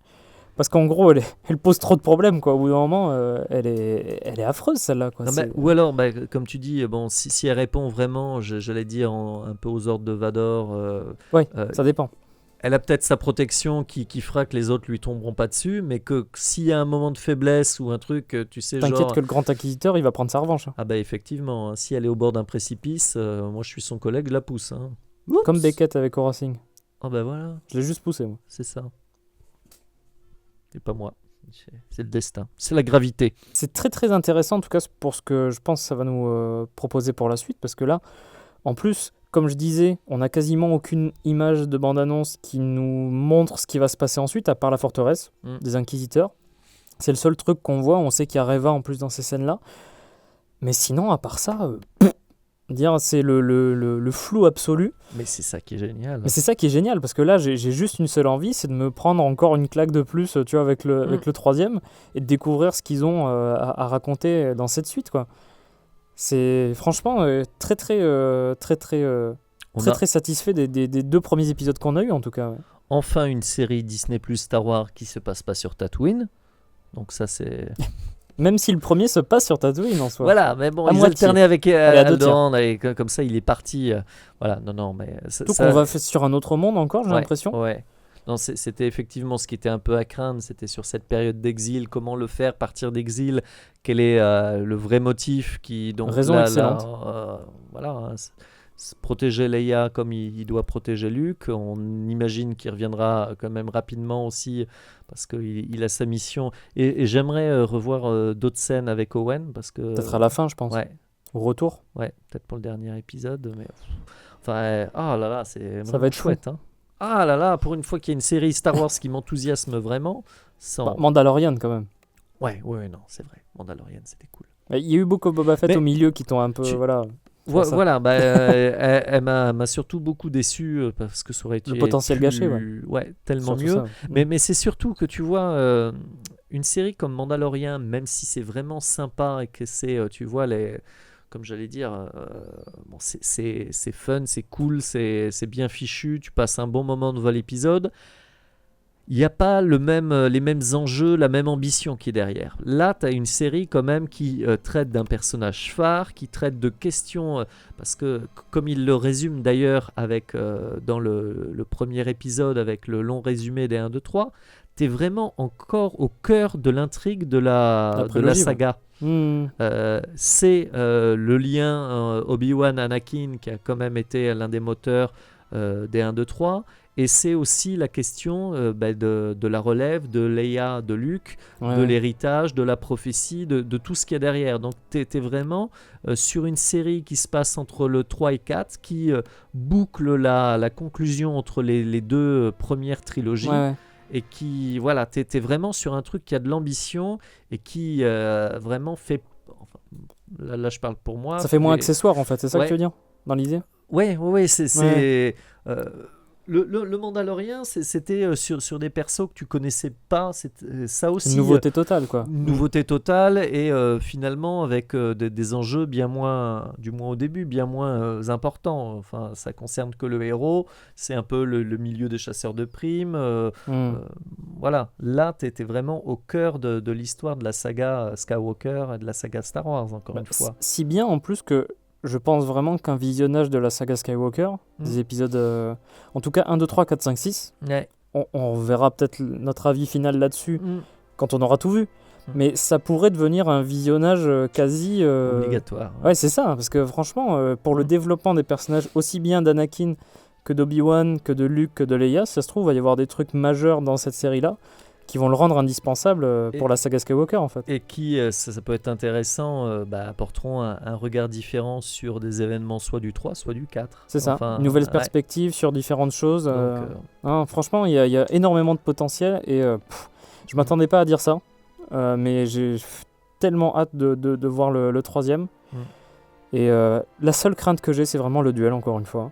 Parce qu'en gros, elle pose trop de problèmes, quoi. Au bout d'un moment, elle est affreuse, celle-là, quoi. Non, ou alors, comme tu dis, bon, si elle répond vraiment, j'allais dire, un peu aux ordres de Vador... ça dépend. Elle a peut-être sa protection qui fera que les autres lui tomberont pas dessus, mais que s'il y a un moment de faiblesse ou un truc, tu sais, T'inquiète que le Grand Inquisiteur, il va prendre sa revanche. Ah effectivement, si elle est au bord d'un précipice, moi je suis son collègue, je la pousse. Comme Beckett avec Aura Singh. Voilà. Je l'ai juste poussé, moi. C'est ça. C'est pas moi. C'est le destin. C'est la gravité. C'est très très intéressant, en tout cas, pour ce que je pense que ça va nous proposer pour la suite, parce que là, en plus, comme je disais, on n'a quasiment aucune image de bande-annonce qui nous montre ce qui va se passer ensuite, à part la forteresse des Inquisiteurs. C'est le seul truc qu'on voit. On sait qu'il y a Reva en plus dans ces scènes-là. Mais sinon, à part ça... c'est le flou absolu. Mais c'est ça qui est génial. Mais c'est ça qui est génial, parce que là, j'ai juste une seule envie, c'est de me prendre encore une claque de plus, tu vois, avec le troisième, et de découvrir ce qu'ils ont à raconter dans cette suite, quoi. C'est franchement très satisfait des 2 premiers épisodes qu'on a eu, en tout cas. Ouais. Enfin, une série Disney Plus Star Wars qui se passe pas sur Tatooine. Donc ça, c'est... Même si le premier se passe sur Tatooine en soi. Voilà, mais bon, ils alternaient avec Alderaan, et comme ça, il est parti. Voilà, non, mais... Surtout qu'on va faire sur un autre monde encore, j'ai l'impression. Ouais. Non, c'était effectivement ce qui était un peu à craindre, c'était sur cette période d'exil, comment le faire partir d'exil, quel est le vrai motif qui... Donc, raison excellente. Voilà, protéger Leia comme il doit protéger Luke. On imagine qu'il reviendra quand même rapidement aussi parce qu'il a sa mission. Et j'aimerais revoir d'autres scènes avec Owen parce que... Peut-être à la fin, je pense. Ouais. Au retour. Ouais, peut-être pour le dernier épisode. Mais... Enfin, oh là là, ça va être chouette. Hein. Ah là là, pour une fois qu'il y a une série Star Wars qui m'enthousiasme vraiment. Mandalorian quand même. Ouais, non, c'est vrai. Mandalorian, c'était cool. Il y a eu beaucoup de Boba Fett au milieu qui t'ont un peu... Voilà, elle m'a surtout beaucoup déçu parce que ça aurait été... Le potentiel gâché, ouais. Tellement surtout mieux. Ça. Mais c'est surtout que tu vois, une série comme Mandalorian, même si c'est vraiment sympa et que c'est, tu vois, comme j'allais dire, c'est fun, c'est cool, c'est bien fichu, tu passes un bon moment devant l'épisode. Il n'y a pas les mêmes enjeux, la même ambition qui est derrière. Là, tu as une série quand même qui traite d'un personnage phare, qui traite de questions, parce que comme il le résume d'ailleurs dans le premier épisode avec le long résumé des 1, 2, 3, tu es vraiment encore au cœur de l'intrigue de la saga. C'est le lien Obi-Wan-Anakin qui a quand même été l'un des moteurs des 1, 2, 3. Et c'est aussi la question de la relève, de Leia, de Luke, de l'héritage, de la prophétie, de tout ce qu'il y a derrière. Donc tu es vraiment sur une série qui se passe entre le 3 et 4, qui boucle la conclusion entre les deux premières trilogies. Et qui, voilà, tu es vraiment sur un truc qui a de l'ambition et qui vraiment fait... Enfin, là, je parle pour moi. Ça fait moins accessoire, en fait, c'est ça que tu veux dire, dans l'idée ? Ouais, le Mandalorian, c'était sur des persos que tu connaissais pas. Ça aussi. Une nouveauté totale, quoi. Une nouveauté totale et finalement avec des enjeux bien moins, du moins au début, bien moins importants. Enfin, ça concerne que le héros. C'est un peu le milieu des chasseurs de primes. Voilà. Là, tu étais vraiment au cœur de l'histoire de la saga Skywalker et de la saga Star Wars, encore une fois. Si bien en plus que je pense vraiment qu'un visionnage de la saga Skywalker, des épisodes, en tout cas 1, 2, 3, 4, 5, 6, on verra peut-être notre avis final là-dessus quand on aura tout vu. Mais ça pourrait devenir un visionnage quasi... obligatoire. Ouais, c'est ça, parce que franchement, pour le développement des personnages aussi bien d'Anakin que d'Obi-Wan, que de Luke, que de Leia, si ça se trouve, il va y avoir des trucs majeurs dans cette série-là qui vont le rendre indispensable pour la saga Skywalker en fait. Et qui, ça peut être intéressant, apporteront un regard différent sur des événements soit du 3, soit du 4. C'est ça, une nouvelle perspective sur différentes choses. Donc, franchement, il y a énormément de potentiel et je ne m'attendais pas à dire ça, mais j'ai tellement hâte de voir le troisième. Et la seule crainte que j'ai, c'est vraiment le duel, encore une fois.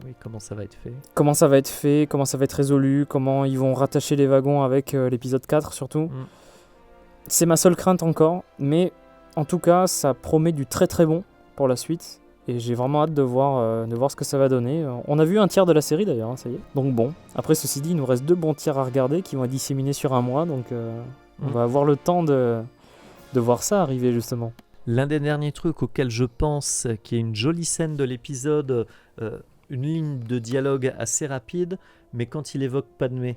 Oui, comment ça va être fait, comment ça va être résolu, comment ils vont rattacher les wagons avec l'épisode 4 surtout. C'est ma seule crainte encore, mais en tout cas ça promet du très très bon pour la suite et j'ai vraiment hâte de voir ce que ça va donner. On a vu un tiers de la série d'ailleurs, ça y est. Donc bon, après ceci dit, il nous reste 2 bons tiers à regarder qui vont être disséminés sur un mois, donc on va avoir le temps de voir ça arriver justement. L'un des derniers trucs auxquels je pense, qui est une jolie scène de l'épisode, une ligne de dialogue assez rapide, mais quand il évoque Padmé,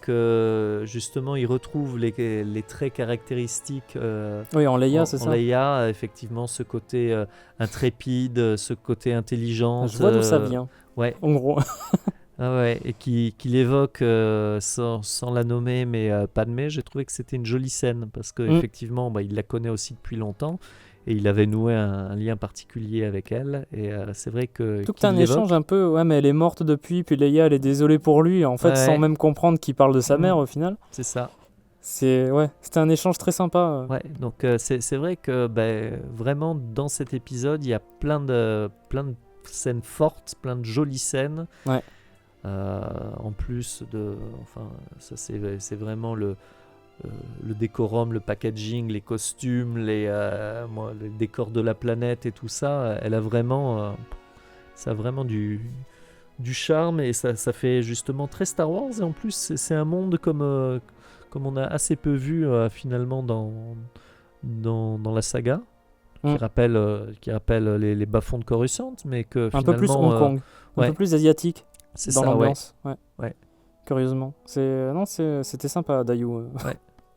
que justement il retrouve les traits caractéristiques en Leia, c'est ça. En Leia, effectivement, ce côté intrépide, ce côté intelligent. Je vois d'où ça vient, en gros. Et qu'il évoque sans la nommer, mais Padmé, j'ai trouvé que c'était une jolie scène, parce qu'effectivement, il la connaît aussi depuis longtemps. Et il avait noué un lien particulier avec elle. Et c'est vrai que... Tout un échange un peu, mais elle est morte depuis, puis Leia, elle est désolée pour lui, en fait, sans même comprendre qu'il parle de sa mère, au final. C'est ça. C'était un échange très sympa. Donc c'est vrai que vraiment, dans cet épisode, il y a plein de scènes fortes, plein de jolies scènes. En plus de... Enfin, ça c'est vraiment le décorum, le packaging, les costumes, les décors de la planète et tout ça, elle a vraiment, ça a vraiment du charme et ça fait justement très Star Wars. Et en plus, c'est un monde comme on a assez peu vu finalement dans la saga, qui rappelle les bas-fonds de Coruscant, mais que finalement... Un peu plus Hong Kong, un peu plus asiatique dans l'ambiance. Curieusement. C'était sympa, Dayou.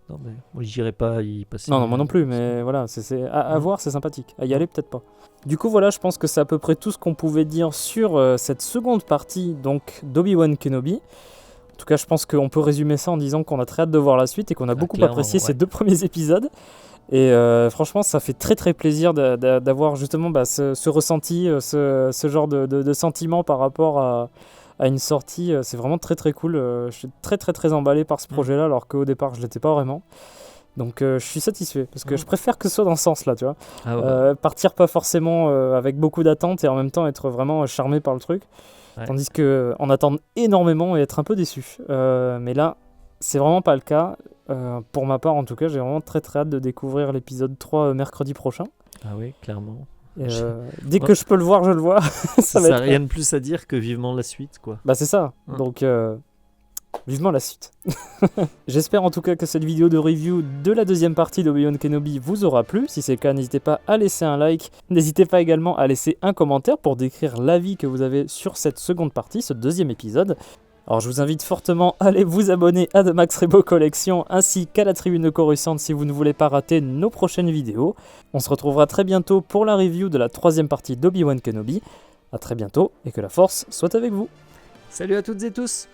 Non, mais moi, j'irai pas y passer. Non, moi non plus, mais voilà, à voir, c'est sympathique. À y aller, peut-être pas. Du coup, voilà, je pense que c'est à peu près tout ce qu'on pouvait dire sur cette seconde partie donc d'Obi-Wan Kenobi. En tout cas, je pense qu'on peut résumer ça en disant qu'on a très hâte de voir la suite et qu'on a beaucoup apprécié ces 2 premiers épisodes. Et franchement, ça fait très très plaisir d'avoir justement ce ressenti, ce genre de sentiment par rapport à une sortie. C'est vraiment très très cool. Je suis très très très emballé par ce projet-là, alors qu'au départ je l'étais pas vraiment. Donc je suis satisfait, parce que je préfère que ce soit dans ce sens-là, tu vois. Ah ouais. Partir pas forcément avec beaucoup d'attentes et en même temps être vraiment charmé par le truc. Ouais. Tandis qu'en attendre énormément et être un peu déçu. Mais là, c'est vraiment pas le cas. Pour ma part, en tout cas, j'ai vraiment très très hâte de découvrir l'épisode 3 mercredi prochain. Ah oui, clairement. Dès que je peux le voir, je le vois. Ça n'a rien de plus à dire que vivement la suite, quoi. Bah c'est ça. Donc vivement la suite. J'espère en tout cas que cette vidéo de review de la deuxième partie d'Obi-Wan Kenobi vous aura plu. Si c'est le cas, n'hésitez pas à laisser un like. N'hésitez pas également à laisser un commentaire pour décrire l'avis que vous avez sur cette seconde partie, ce deuxième épisode. Alors je vous invite fortement à aller vous abonner à The Max Rebo Collection ainsi qu'à la Tribune de Coruscant si vous ne voulez pas rater nos prochaines vidéos. On se retrouvera très bientôt pour la review de la troisième partie d'Obi-Wan Kenobi. A très bientôt et que la force soit avec vous. Salut à toutes et tous.